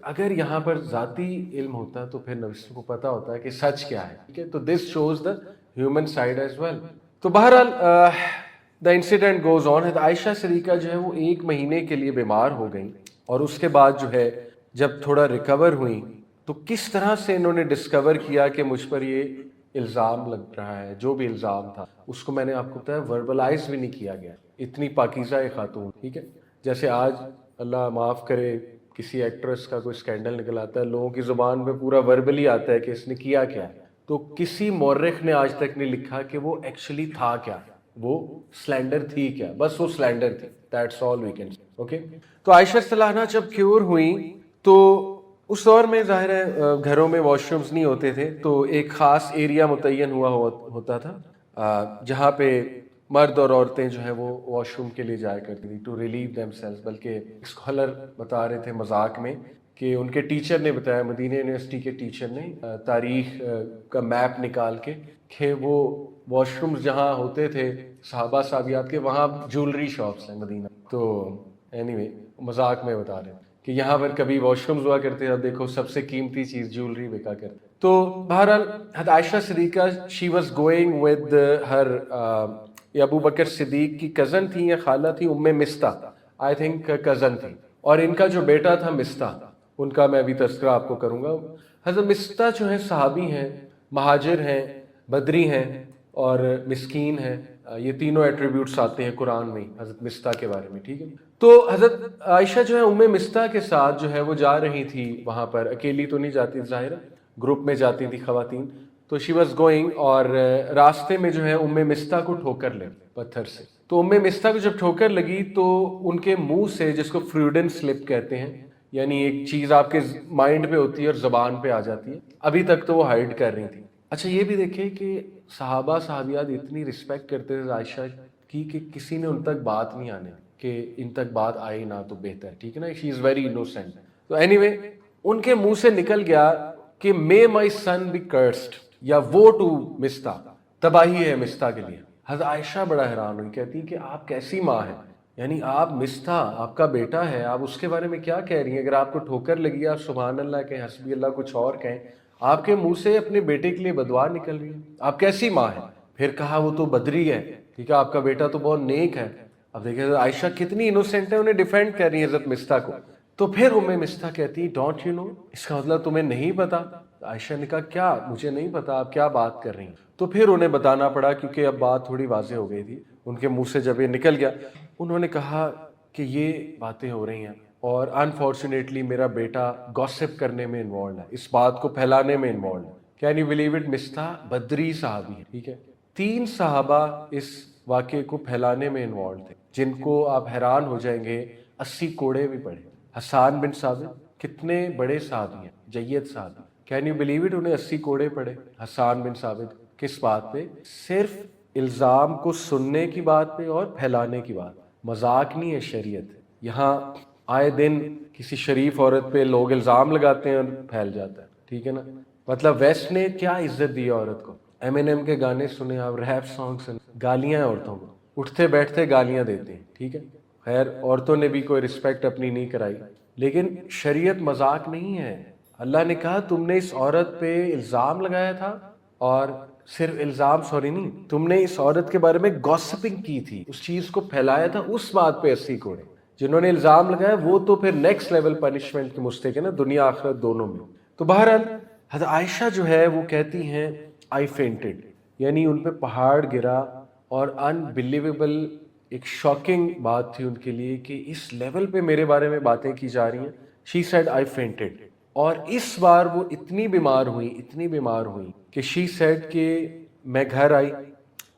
اگر یہاں پر ذاتی علم ہوتا تو پھر نبی کو پتا ہوتا ہے کہ سچ کیا ہے، ٹھیک ہے۔ تو this shows the human side as well. تو بہرحال دا انسیڈنٹ گوز آن، عائشہ صدیقہ جو ہے وہ 1 مہینے کے لیے بیمار ہو گئیں، اور اس کے بعد جو ہے جب تھوڑا ریکور ہوئیں تو کس طرح سے انہوں نے ڈسکور کیا کہ مجھ پر یہ الزام لگ رہا ہے، جو بھی الزام تھا اس کو میں نے آپ کو بتایا وربلائز بھی نہیں کیا گیا، اتنی پاکیزہ خاتون، ٹھیک ہے۔ جیسے آج اللہ معاف کرے کسی ایکٹریس کا کوئی سکینڈل نکل آتا ہے، لوگوں کی زبان پہ پورا وربلی آتا ہے کہ اس نے کیا کیا ہے، تو کسی مورخ نے آج تک نہیں لکھا کہ وہ ایکچولی تھا کیا، وہ سلینڈر تھی کیا، بس وہ سلینڈر تھی. That's all we can. Okay. تو عائشہ رضی اللہ عنہا جب کیور ہوئیں تو اس دور میں ظاہر ہے گھروں میں واش رومز نہیں ہوتے تھے، تو ایک خاص ایریا متعین ہوتا تھا جہاں پہ مرد اور عورتیں جو ہے وہ واش روم کے لیے جایا کرتی تھی ٹو ریلیو دیم سیلز. بلکہ اسکالر بتا رہے تھے مذاق میں کہ ان کے ٹیچر نے بتایا، مدینہ یونیورسٹی کے ٹیچر نے تاریخ کا میپ نکال کے، کہ وہ واش رومز جہاں ہوتے تھے صحابہ صحابیات کے، وہاں جولری شاپس ہیں مدینہ. تو اینی وے مذاق میں بتا رہے ہیں کہ یہاں پر کبھی واش رومز ہوا کرتے، اب دیکھو سب سے قیمتی چیز جولری بکا کرتی. تو بہرحال حضرت Aisha Siddiqa she was going with her, یہ ابو بکر صدیق کی کزن تھی یا خالہ تھی، ام مستح آئی تھنک کزن تھی، اور ان کا جو بیٹا تھا مستح، ان کا میں ابھی تذکرہ آپ کو کروں گا. حضرت مستح جو ہیں صحابی ہیں، مہاجر ہیں، بدری ہیں اور مسکین ہیں. یہ تینوں ایٹریبیوٹس آتے ہیں قرآن میں حضرت مستح کے بارے میں. ٹھیک ہے. تو حضرت عائشہ جو ہے ام مستح کے ساتھ جو ہے وہ جا رہی تھی وہاں پر، اکیلی تو نہیں جاتی ظاہر، گروپ میں جاتی تھی خواتین. تو شی واز گوئنگ، اور راستے میں جو ہے ام مستح کو ٹھوکر لگی پتھر سے. تو ام مستح کو جب ٹھوکر لگی تو ان کے منہ سے، جس کو فروڈن سلپ کہتے ہیں، یعنی ایک چیز آپ کے مائنڈ پہ ہوتی ہے اور زبان پہ آ جاتی ہے، ابھی تک تو وہ ہائڈ کر رہی تھی. اچھا یہ بھی دیکھیں کہ صحابہ صحابیات اتنی رسپیکٹ کرتے تھے عائشہ کی کہ کسی نے ان تک بات نہیں آنے کہ ان تک بات آئی نہ تو بہتر. ٹھیک ہے نا، شی از ویری انوسینٹ. تو اینی وے ان کے منہ سے نکل گیا کہ مے مائی سن بی کرسڈ، یا وہ ٹو مستح، تباہی ہے مستح کے لیے. حضرت عائشہ بڑا حیران ہوئی، کہتی کہ آپ کیسی ماں ہیں، یعنی آپ مستح آپ کا بیٹا ہے، آپ اس کے بارے میں کیا کہہ رہی ہیں؟ اگر آپ کو ٹھوکر لگی آپ سبحان اللہ کہیں، حسبی اللہ کچھ اور کہیں، آپ کے منہ سے اپنے بیٹے کے لیے بددعا نکل رہی ہے، آپ کیسی ماں ہیں؟ پھر کہا وہ تو بدری ہے. ٹھیک ہے، آپ کا بیٹا تو بہت نیک ہے. اب دیکھیں عائشہ کتنی انوسینٹ ہے، انہیں ڈیفینڈ کر رہی ہے حضرت مستح کو. تو پھر ام مستح کہتی ڈونٹ یو نو، اس کا مطلب تمہیں نہیں پتا. عائشہ نے کہا کیا، مجھے نہیں پتا، آپ کیا بات کر رہی ہیں. تو پھر انہیں بتانا پڑا کیونکہ اب بات تھوڑی واضح ہو گئی تھی ان کے منہ سے جب یہ نکل گیا. انہوں نے کہا کہ یہ باتیں ہو رہی ہیں اور انفارچونیٹلی میرا بیٹا گوسپ کرنے میں انوالوڈ ہے، اس بات کو پھیلانے میں انوالوڈ ہے. Can you believe it? Mistah بدری صحابی ہے. ٹھیک ہے، 3 صحابہ اس واقعے کو پھیلانے میں انوالوڈ تھے، جن کو آپ حیران ہو جائیں گے 80 کوڑے بھی پڑے. حسان بن ثابت کتنے بڑے صحابی ہیں، جید صحابی. Can you believe it? انہیں 80 کوڑے پڑے حسان بن ثابت. کس بات پہ؟ صرف الزام کو سننے کی بات پہ اور پھیلانے کی بات. مذاق نہیں ہے شریعت. یہاں آئے دن کسی شریف عورت پہ لوگ الزام لگاتے ہیں اور پھیل جاتا ہے. ٹھیک ہے نا، مطلب ویسٹ نے کیا عزت دی عورت کو. M&M کے گانے سنے آپ، ریپ سانگ سنے، گالیاں ہیں عورتوں کو، اٹھتے بیٹھتے گالیاں دیتے ہیں. ٹھیک ہے، خیر عورتوں نے بھی کوئی رسپیکٹ اپنی نہیں کرائی، لیکن شریعت مذاق نہیں ہے. اللہ نے کہا تم نے اس عورت پہ الزام لگایا تھا، اور صرف الزام نہیں، تم نے اس عورت کے بارے میں گوسپنگ کی تھی، اس چیز کو پھیلایا تھا، اس بات پہ 80 کوڑے. جنہوں نے الزام لگایا وہ تو پھر نیکسٹ لیول پنشمنٹ کے مستحق ہے نا، دنیا آخرت دونوں میں. تو بہرحال حضرت عائشہ جو ہے وہ کہتی ہیں آئی فینٹڈ، یعنی ان پہ پہاڑ گرا، اور انبلیویبل ایک شاکنگ بات تھی ان کے لیے کہ اس لیول پہ میرے بارے میں باتیں کی جا رہی ہیں. She said I fainted. اور اس بار وہ اتنی بیمار ہوئی کہ شی سیڈ کہ میں گھر آئی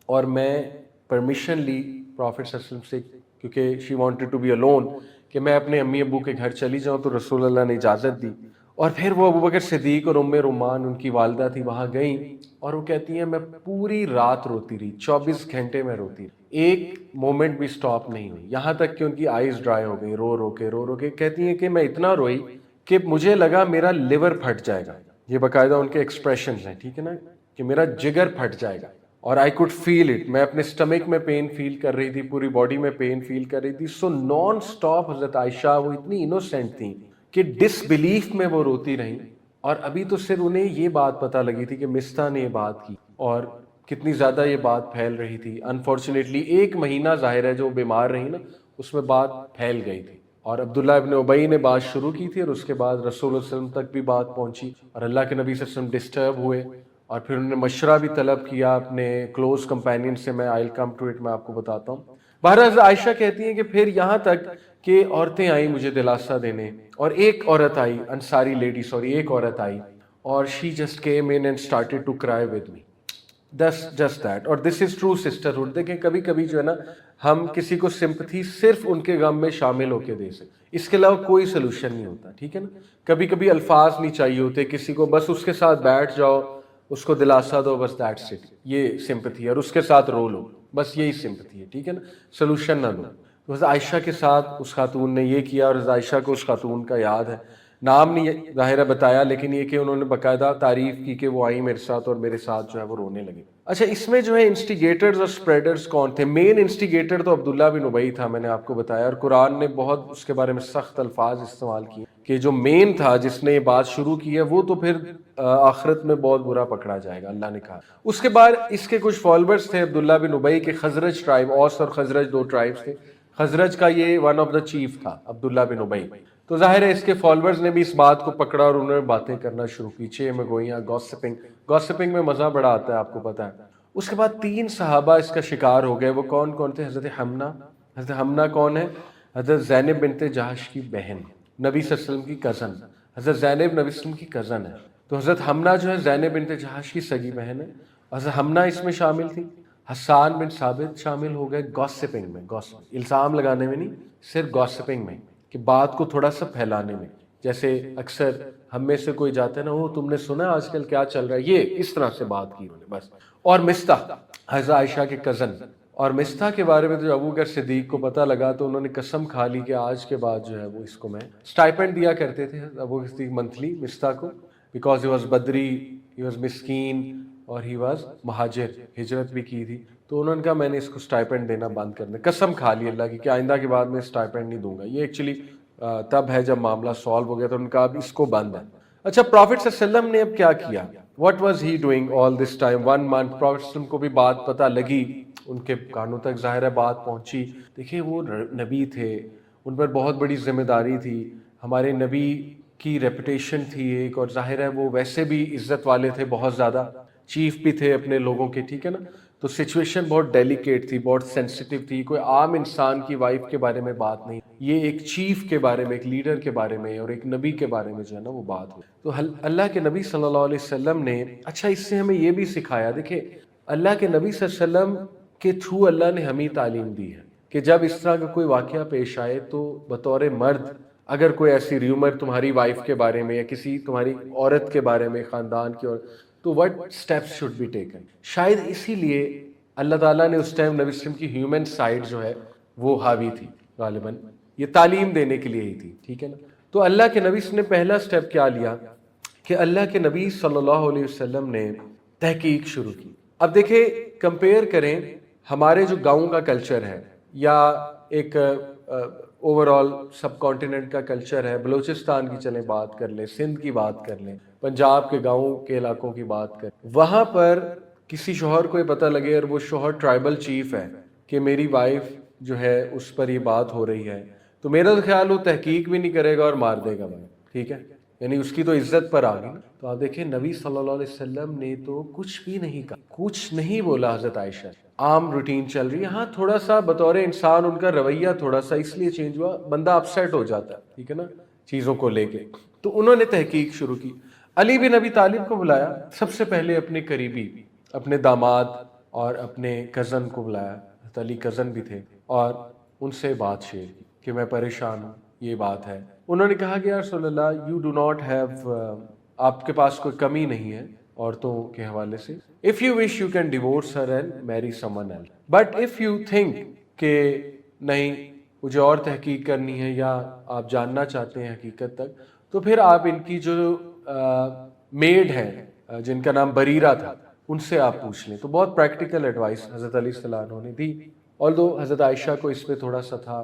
اور میں پرمیشن لی پروفیٹ صلی اللہ علیہ وسلم سے، کیونکہ شی وانٹڈ ٹو بی الون، کہ میں اپنے امی ابو کے گھر چلی جاؤں. تو رسول اللہ نے اجازت دی، اور پھر وہ ابو بکر صدیق اور ام رومان ان کی والدہ تھی وہاں گئیں، اور وہ کہتی ہیں میں پوری رات روتی رہی، 24 گھنٹے میں روتی رہی، ایک مومنٹ بھی سٹاپ نہیں ہوئی، یہاں تک کہ ان کی آئیز ڈرائی ہو گئی، رو رو کے. کہتی ہیں کہ میں اتنا روئی کہ مجھے لگا میرا لیور پھٹ جائے گا. یہ باقاعدہ ان کے ایکسپریشنز ہیں. ٹھیک ہے نا، کہ میرا جگر پھٹ جائے گا. اور آئی کوڈ فیل اٹ، میں اپنے سٹمک میں پین فیل کر رہی تھی، پوری باڈی میں پین فیل کر رہی تھی. سو نان سٹاپ حضرت عائشہ، وہ اتنی انوسینٹ تھیں کہ ڈس بلیف میں وہ روتی رہیں. اور ابھی تو صرف انہیں یہ بات پتہ لگی تھی کہ مستح نے یہ بات کی، اور کتنی زیادہ یہ بات پھیل رہی تھی. انفارچونیٹلی 1 مہینہ ظاہر ہے جو بیمار رہی نا، اس میں بات پھیل گئی تھی، اور عبداللہ ابن ابی نے بات شروع کی تھی، اور اس کے بعد رسول اللہ صلی اللہ علیہ وسلم تک بھی بات پہنچی، اور اللہ کے نبی صلی اللہ علیہ وسلم ڈسٹرب ہوئے، اور پھر انہوں نے مشورہ بھی طلب کیا اپنے کلوز کمپینین سے. میں آئی ول کم ٹو اٹ، میں آپ کو بتاتا ہوں. بہرحال عائشہ کہتی ہیں کہ پھر یہاں تک کہ عورتیں آئی مجھے دلاسا دینے, اور ایک عورت آئی, انصاری لیڈی, سوری, ایک عورت آئی, اور she just came in and started to cry with me. Just that. اور this is true sisterhood. دیکھیں کبھی کبھی جو ہے نا, ہم کسی کو سمپتھی صرف ان کے غم میں شامل ہو کے دے سکتے, اس کے علاوہ کوئی سلوشن نہیں ہوتا, ٹھیک ہے نا. کبھی کبھی الفاظ نہیں چاہیے ہوتے کسی کو, بس اس کے ساتھ بیٹھ جاؤ, اس کو دلاسا دو, بس دیٹس اٹ, یہ سمپتھی ہے, اور اس کے ساتھ رو لو, بس یہی سمپتھی ہے, ٹھیک ہے نا, سلوشن نہ دو. تو حضرت عائشہ کے ساتھ اس خاتون نے یہ کیا, اور حضرت عائشہ کو اس خاتون کا یاد ہے, نام نہیں ظاہر ہے بتایا, لیکن یہ کہ انہوں نے باقاعدہ تعریف کی کہ وہ آئی میرے ساتھ اور میرے ساتھ جو ہے وہ رونے لگے. اچھا, اس میں جو ہے انسٹیگیٹرز اور سپریڈرز کون تھے؟ مین انسٹیگیٹر تو عبداللہ بن ابی تھا, میں نے آپ کو بتایا, اور قرآن نے بہت اس کے بارے میں سخت الفاظ استعمال کیے کہ جو مین تھا جس نے یہ بات شروع کی ہے وہ تو پھر آخرت میں بہت برا پکڑا جائے گا, اللہ نے کہا. اس کے بعد اس کے کچھ فالوورز تھے عبداللہ بن ابی کے, خزرج ٹرائب, اوس اور خزرج دو ٹرائبز تھے. خزرج کا یہ ون آف دا چیف تھا عبداللہ بن ابی. تو ظاہر ہے اس کے فالوورز نے بھی اس بات کو پکڑا اور انہوں نے باتیں کرنا شروع کی, چھ میں گوئیاں, گوسپنگ میں مزہ بڑا آتا ہے, آپ کو پتا ہے. اس کے بعد 3 صحابہ اس کا شکار ہو گئے. وہ کون کون تھے؟ حضرت حمنہ. حضرت حمنہ کون ہے؟ حضرت زینب بنت جہش کی بہن, نبی صلی اللہ علیہ وسلم کی کزن. حضرت زینب نبی صلی اللہ علیہ وسلم کی کزن ہے. تو حضرت حمنہ جو ہے زینب بنت جہش کی سگی بہن ہے. حضرت حمنہ اس میں شامل تھی. حسان بن ثابت شامل ہو گئے گوسپنگ میں, الزام لگانے میں نہیں, صرف گوسپنگ میں, کہ بات کو تھوڑا سا پھیلانے میں. جیسے اکثر ہم میں سے کوئی جاتا ہے نا, وہ تم نے سنا آج کل کیا چل رہا ہے, یہ اس طرح سے بات کی انہوں نے بس. اور مستح, حضرت عائشہ کے کزن. اور مستح کے بارے میں تو ابو بکر صدیق کو پتہ لگا تو انہوں نے قسم کھا لی کہ آج کے بعد جو ہے وہ اس کو میں اسٹائپنڈ دیا کرتے تھے ابو بکر صدیق منتھلی مستح کو, بیکاز ہی واز بدری, ہی واز مسکین, اور ہی واز مہاجر, ہجرت بھی کی تھی. تو انہوں نے کہا میں نے اس کو اسٹائپنڈ دینا بند کر دیا, قسم کھا لی اللہ کی کہ آئندہ کے بعد میں اسٹائپنڈ نہیں دوں گا. یہ ایکچولی تب ہے جب معاملہ سالو ہو گیا تو ان کا اب اس کو بند ہے. اچھا, پروفٹ صلی اللہ علیہ وسلم نے اب کیا کیا؟ What was he doing all this time? 1 month prophet صلی اللہ علیہ وسلم کو بھی بات پتہ لگی, ان کے کانوں تک ظاہر ہے بات پہنچی. دیکھیں وہ نبی تھے, ان پر بہت بڑی ذمہ داری تھی, ہمارے نبی کی ریپوٹیشن تھی ایک, اور ظاہر ہے وہ ویسے بھی عزت والے تھے بہت زیادہ, چیف بھی تھے اپنے لوگوں کے, ٹھیک ہے نا. تو سچویشن بہت ڈیلیکیٹ تھی, بہت سینسیٹیو تھی, کوئی عام انسان کی وائف کے بارے میں بات نہیں, یہ ایک چیف کے بارے میں, ایک لیڈر کے بارے میں, اور ایک نبی کے بارے میں جو ہے نا وہ بات ہوئی. تو اللہ کے نبی صلی اللہ علیہ وسلم نے, اچھا اس سے ہمیں یہ بھی سکھایا, دیکھیں اللہ کے نبی صلی اللہ علیہ وسلم کے تھرو اللہ نے ہمیں تعلیم دی ہے کہ جب اس طرح کا کوئی واقعہ پیش آئے تو بطور مرد اگر کوئی ایسی ریومر تمہاری وائف کے بارے میں یا کسی تمہاری عورت کے بارے میں, خاندان کی عورت, تو what steps should be taken. شاید اسی لیے اللہ تعالیٰ نے اس ٹائم نبی وسلم کی ہیومن سائڈ جو ہے وہ حاوی تھی, غالباً یہ تعلیم دینے کے لیے ہی تھی, ٹھیک ہے نا. تو اللہ کے نبی نے پہلا سٹیپ کیا لیا کہ اللہ کے نبی صلی اللہ علیہ وسلم نے تحقیق شروع کی. اب دیکھیں کمپیئر کریں ہمارے جو گاؤں کا کلچر ہے یا ایک اوور آل سب کانٹیننٹ کا کلچر ہے, بلوچستان کی چلیں بات کر لیں, سندھ کی بات کر لیں, پنجاب کے گاؤں کے علاقوں کی بات کریں, وہاں پر کسی شوہر کو یہ پتہ لگے اور وہ شوہر ٹرائبل چیف ہے کہ میری وائف جو ہے اس پر یہ بات ہو رہی ہے, تو میرا تو خیال وہ تحقیق بھی نہیں کرے گا اور مار دے گا بھائی, ٹھیک ہے, یعنی اس کی تو عزت پر آ گئی نا. تو آپ دیکھیں نبی صلی اللہ علیہ وسلم نے تو کچھ بھی نہیں کہا, کچھ نہیں بولا. حضرت عائشہ عام روٹین چل رہی ہے, ہاں تھوڑا سا بطور انسان ان کا رویہ تھوڑا سا اس لیے چینج ہوا, بندہ اپسیٹ ہو جاتا ہے, ٹھیک ہے نا, چیزوں کو لے کے. تو انہوں نے تحقیق شروع کی. علی بن ابی طالب کو بلایا, سب سے پہلے اپنے قریبی, اپنے داماد اور اپنے کزن کو بلایا, علی کزن بھی تھے, اور ان سے بات شیئر کی کہ میں پریشان ہوں, یہ بات ہے. انہوں نے کہا کہ یا رسول اللہ یو ڈو ناٹ ہیو, آپ کے پاس کوئی کمی نہیں ہے عورتوں کے حوالے سے. If you wish you can divorce her and marry someone else, but if you think کہ نہیں مجھے اور تحقیق کرنی ہے یا آپ جاننا چاہتے ہیں حقیقت تک, تو پھر آپ ان کی جو میڈ ہے جن کا نام بریرہ تھا ان سے آپ پوچھ لیں. تو بہت پریکٹیکل ایڈوائس حضرت علی صلی اللہ عنہ نے دی. although حضرت عائشہ کو اس پہ تھوڑا سا تھا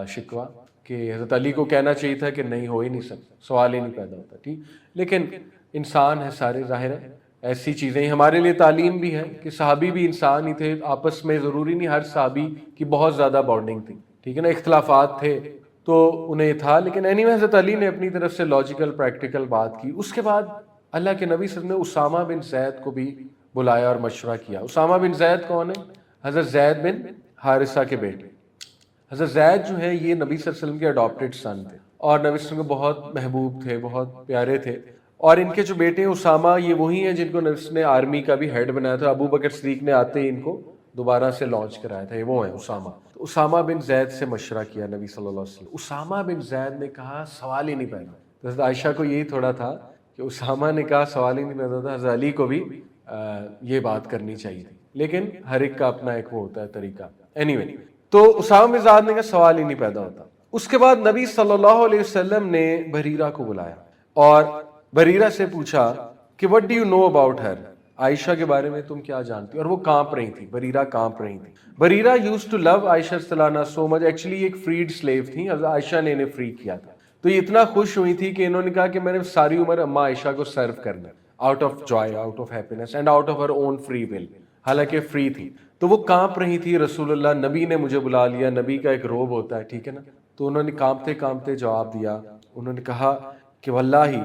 شکوہ کہ حضرت علی کو کہنا چاہیے تھا کہ نہیں ہو ہی نہیں سکتا, سوال ہی نہیں پیدا ہوتا, ٹھیک, لیکن انسان ہے سارے, ظاہر ہے ایسی چیزیں ہمارے لیے تعلیم بھی ہے کہ صحابی بھی انسان ہی تھے, آپس میں ضروری نہیں ہر صحابی کی بہت زیادہ بانڈنگ تھی, ٹھیک ہے نا, اختلافات تھے تو انہیں تھا, لیکن اینیوے حضرت علی نے اپنی طرف سے لاجیکل پریکٹیکل بات کی. اس کے بعد اللہ کے نبی صلی اللہ علیہ وسلم نے اسامہ بن زید کو بھی بلایا اور مشورہ کیا. اسامہ بن زید کون ہے؟ حضرت زید بن حارثہ کے بیٹے. حضرت زید جو ہے یہ نبی صلی اللہ علیہ وسلم کے اڈاپٹڈ سن تھے اور نبی صلی اللہ علیہ وسلم کے بہت محبوب تھے، بہت پیارے تھے. اور ان کے جو بیٹے اسامہ یہ وہی ہیں جن کو نبی صلی اللہ علیہ وسلم نے آرمی کا بھی ہیڈ بنایا تھا. ابو بکر صدیق نے آتے ہی ان کو دوبارہ سے لانچ کرایا تھا. یہ وہ ہیں اسامہ. تو اسامہ بن زید سے مشورہ کیا نبی صلی اللہ علیہ وسلم. اسامہ بن زید نے کہا سوال ہی نہیں پیدا. تو حضرت عائشہ کو یہی تھوڑا تھا کہ اسامہ نے کہا سوال ہی نہیں پیدا تھا. حضرت علی کو بھی یہ بات کرنی چاہیے تھی، لیکن ہر ایک کا اپنا ایک وہ ہوتا ہے طریقہ. اینی وے، تو اسامہ بن زید نے کہا سوال ہی نہیں پیدا ہوتا. اس کے بعد نبی صلی اللہ علیہ وسلم نے بریرہ کو بلایا اور بریرہ سے پوچھا کہ what do you know about her, Aisha کے بارے میں تم کیا جانتی؟ اور وہ کانپ رہی تھی، بریرہ کانپ رہی تھی. Barira used to love Aisha سلانہ سو مچ. ایکچولی ایک فریڈ سلیو تھی، حضرت عائشہ نے انہیں فری کیا تھا. تو یہ اتنا خوش ہوئی تھی کہ انہوں نے کہا کہ میں نے ساری عمر اماں عائشہ کو سرو کرنا، out of joy, out of happiness and out of her own free will. حالانکہ فری تھی تو وہ کانپ رہی تھی. رسول اللہ نبی نے مجھے بلا لیا، نبی کا ایک روب ہوتا ہے، ٹھیک ہے نا. تو انہوں نے کانپتے کانپتے جواب دیا. انہوں نے کہا کہ واللہ،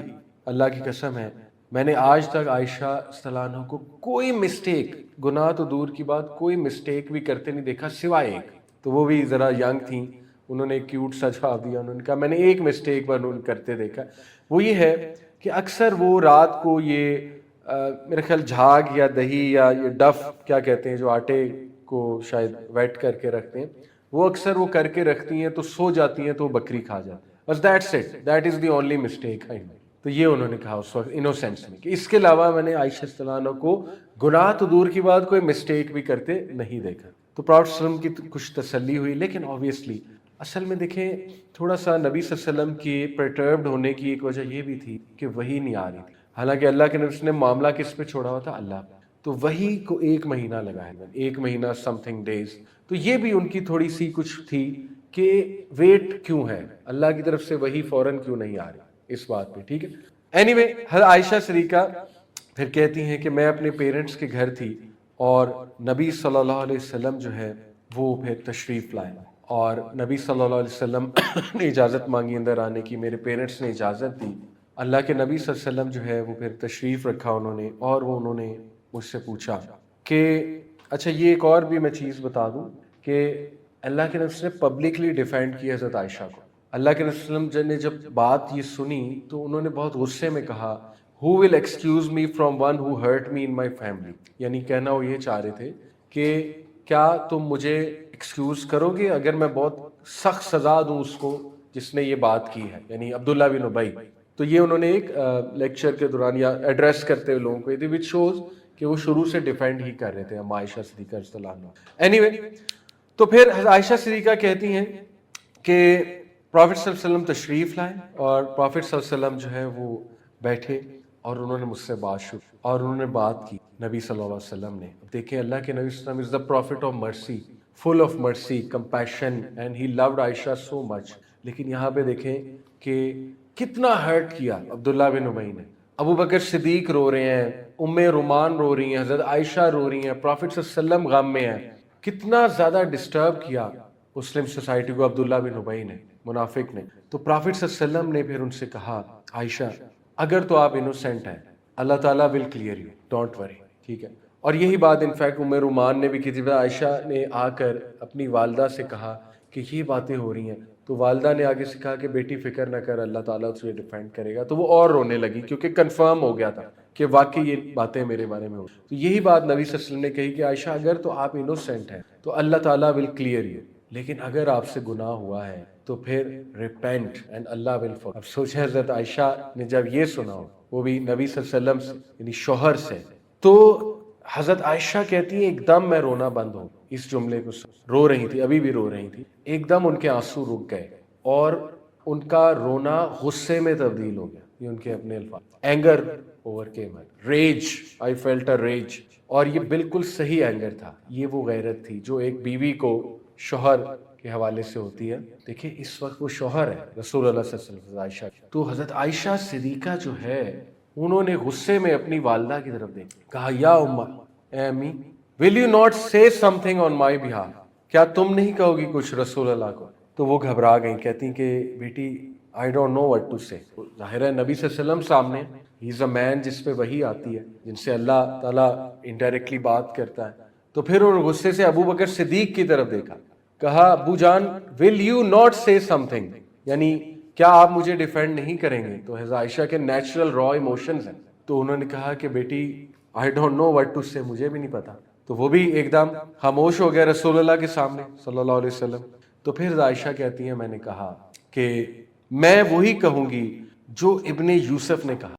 اللہ کی قسم ہے، میں نے آج تک عائشہ عنہا کو کوئی مسٹیک، گناہ تو دور کی بات، کوئی مسٹیک بھی کرتے نہیں دیکھا سوائے ایک. تو وہ بھی ذرا ینگ تھیں، انہوں نے ایک کیوٹ سا جواب دیا. انہوں نے کہا میں نے ایک مسٹیک پر انہوں نے کرتے دیکھا، وہ یہ ہے کہ اکثر وہ رات کو یہ میرے خیال جھاگ یا دہی یا یہ ڈف کیا کہتے ہیں جو آٹے کو شاید ویٹ کر کے رکھتے ہیں، وہ اکثر وہ کر کے رکھتی ہیں تو سو جاتی ہیں تو وہ بکری کھا جاتی ہے. بس that's it, that is the only mistake I mean. تو یہ انہوں نے کہا اس وقت انوسینس میں کہ اس کے علاوہ میں نے عائشہ رضی اللہ عنہا کو گناہ تو دور کی بات کوئی مسٹیک بھی کرتے نہیں دیکھا. تو پراؤڈ وسلم کی کچھ تسلی ہوئی. لیکن آبویسلی اصل میں دیکھیں تھوڑا سا نبی صلی اللہ علیہ وسلم کی پرٹربڈ ہونے کی ایک وجہ یہ بھی تھی کہ وحی نہیں آ رہی تھی. حالانکہ اللہ کے نبی نے معاملہ کس پہ چھوڑا ہوا تھا؟ اللہ پہ. تو وحی کو 1 مہینہ لگا ہے، 1 مہینہ سم تھنگ ڈیز. تو یہ بھی ان کی تھوڑی سی کچھ تھی کہ ویٹ کیوں ہے، اللہ کی طرف سے وحی فوراً کیوں نہیں آ رہی اس بات پہ، ٹھیک ہے. اینی وے، حضرت عائشہ صدیقہ پھر کہتی ہیں کہ میں اپنے پیرنٹس کے گھر تھی اور نبی صلی اللہ علیہ وسلم جو ہے وہ پھر تشریف لائے اور نبی صلی اللہ علیہ وسلم نے اجازت مانگی اندر آنے کی. میرے پیرنٹس نے اجازت دی. اللہ کے نبی صلی اللہ علیہ وسلم جو ہے وہ پھر تشریف رکھا انہوں نے، اور وہ انہوں نے مجھ سے پوچھا کہ اچھا یہ ایک اور بھی میں چیز بتا دوں کہ اللہ کے نبی نے پبلکلی ڈیفینڈ کی حضرت عائشہ کو. اللہ کے نبی صلی اللہ علیہ وسلم نے جب بات یہ سنی تو انہوں نے بہت غصے میں کہا who will excuse me from one who hurt me in my family. یعنی کہنا وہ یہ چاہ رہے تھے کہ کیا تم مجھے ایکسکیوز کرو گے اگر میں بہت سخت سزا دوں اس کو جس نے یہ بات کی ہے، یعنی عبداللہ بن ابی. تو یہ انہوں نے ایک لیکچر کے دوران یا ایڈریس کرتے ہوئے لوگوں کو، وچ شوز کہ وہ شروع سے ڈیفینڈ ہی کر رہے تھے ہم عائشہ صدیقہ رضی اللہ عنہا. اینی وے، تو پھر عائشہ صدیقہ کہتی ہیں کہ پروفٹ صلی اللہ علیہ وسلم تشریف لائے اور پروفٹ صلی اللہ علیہ وسلم جو ہے وہ بیٹھے اور انہوں نے مجھ سے بات شروع اور انہوں نے بات کی نبی صلی اللہ علیہ وسلم نے. دیکھیں اللہ کے نبی صلی اللہ علیہ وسلم از دا prophet of mercy, full of mercy, compassion, and he loved Aisha so much. لیکن یہاں پہ دیکھیں کہ کتنا ہرٹ کیا عبداللہ بن ابی نے. ابو بکر صدیق رو رہے ہیں، ام رومان رو رہی ہیں، حضرت عائشہ رو رہی ہیں، پروفٹ صلی اللہ علیہ وسلم غم میں ہیں. کتنا زیادہ ڈسٹرب کیا مسلم سوسائٹی کو عبداللہ بن ابی نے، منافق نے. تو پروفٹ صلی اللہ علیہ وسلم نے پھر ان سے کہا عائشہ اگر تو آپ انوسینٹ ہیں اللہ تعالیٰ ول کلیئر یو، ڈونٹ وری، ٹھیک ہے. اور یہی بات انفیکٹ ام رومان نے بھی کی تھی. عائشہ نے آ کر اپنی والدہ سے کہا کہ یہ باتیں ہو رہی ہیں، تو والدہ نے آگے سے کہا کہ بیٹی فکر نہ کر، اللہ تعالیٰ تجھے ڈیفینڈ کرے گا. تو وہ اور رونے لگی کیونکہ کنفرم ہو گیا تھا کہ واقعی یہ باتیں میرے بارے میں ہو. تو یہی بات نبی صلی اللہ علیہ وسلم نے کہی کہ عائشہ اگر تو آپ انوسینٹ ہیں تو اللہ تعالیٰ ول کلیئر یو، لیکن اگر آپ سے گناہ ہوا ہے تو پھر repent and Allah will for. اب سوچیں حضرت عائشہ نے جب یہ سنا ہو، وہ بھی نبی صلی اللہ علیہ وسلم سے یعنی شوہر سے، تو حضرت عائشہ کہتی ہیں ایک دم میں رونا بند ہو. اس جملے کو رو رہی تھی، ابھی بھی رو رہی تھی. ایک دم ان کے آنسو رک گئے اور ان کا رونا غصے میں تبدیل ہو گیا. یہ ان کے اپنے الفاظ، anger overcame, rage, I felt a rage. اور یہ بالکل صحیح اینگر تھا. یہ وہ غیرت تھی جو ایک بیوی کو شوہر کے حوالے سے ہوتی ہے. دیکھیں اس وقت وہ شوہر ہے رسول اللہ صلی اللہ علیہ وسلم عائشہ. تو حضرت عائشہ صدیقہ جو ہے انہوں نے غصے میں اپنی والدہ کی طرف دیکھا، کہا یا امہ، اے امی، will you not say something on my behalf؟ کیا تم نہیں کہو گی کچھ رسول اللہ کو؟ تو وہ گھبرا گئیں، کہتی کہ بیٹی I don't know what to say. ظاہر ہے نبی صلی اللہ علیہ وسلم سامنے، he is a man جس پہ وحی آتی ہے، جن سے اللہ تعالیٰ انڈائریکٹلی بات کرتا ہے. تو پھر انہوں نے غصے سے ابو بکر صدیق کی طرف دیکھا کہا ابو جان ول یو ناٹ سے سم تھنگ، یعنی کیا آپ مجھے ڈیفینڈ نہیں کریں گے؟ تو حضرت عائشہ کے نیچرل را ایموشنز ہیں، تو انہوں نے کہا کہ بیٹی I don't know what to say, مجھے بھی نہیں پتا. تو وہ بھی ایک دم خاموش ہو گیا رسول اللہ کے سامنے صلی اللہ علیہ وسلم. تو پھر حضرت عائشہ کہتی ہیں میں نے کہا کہ میں وہی کہوں گی جو ابن یوسف نے کہا.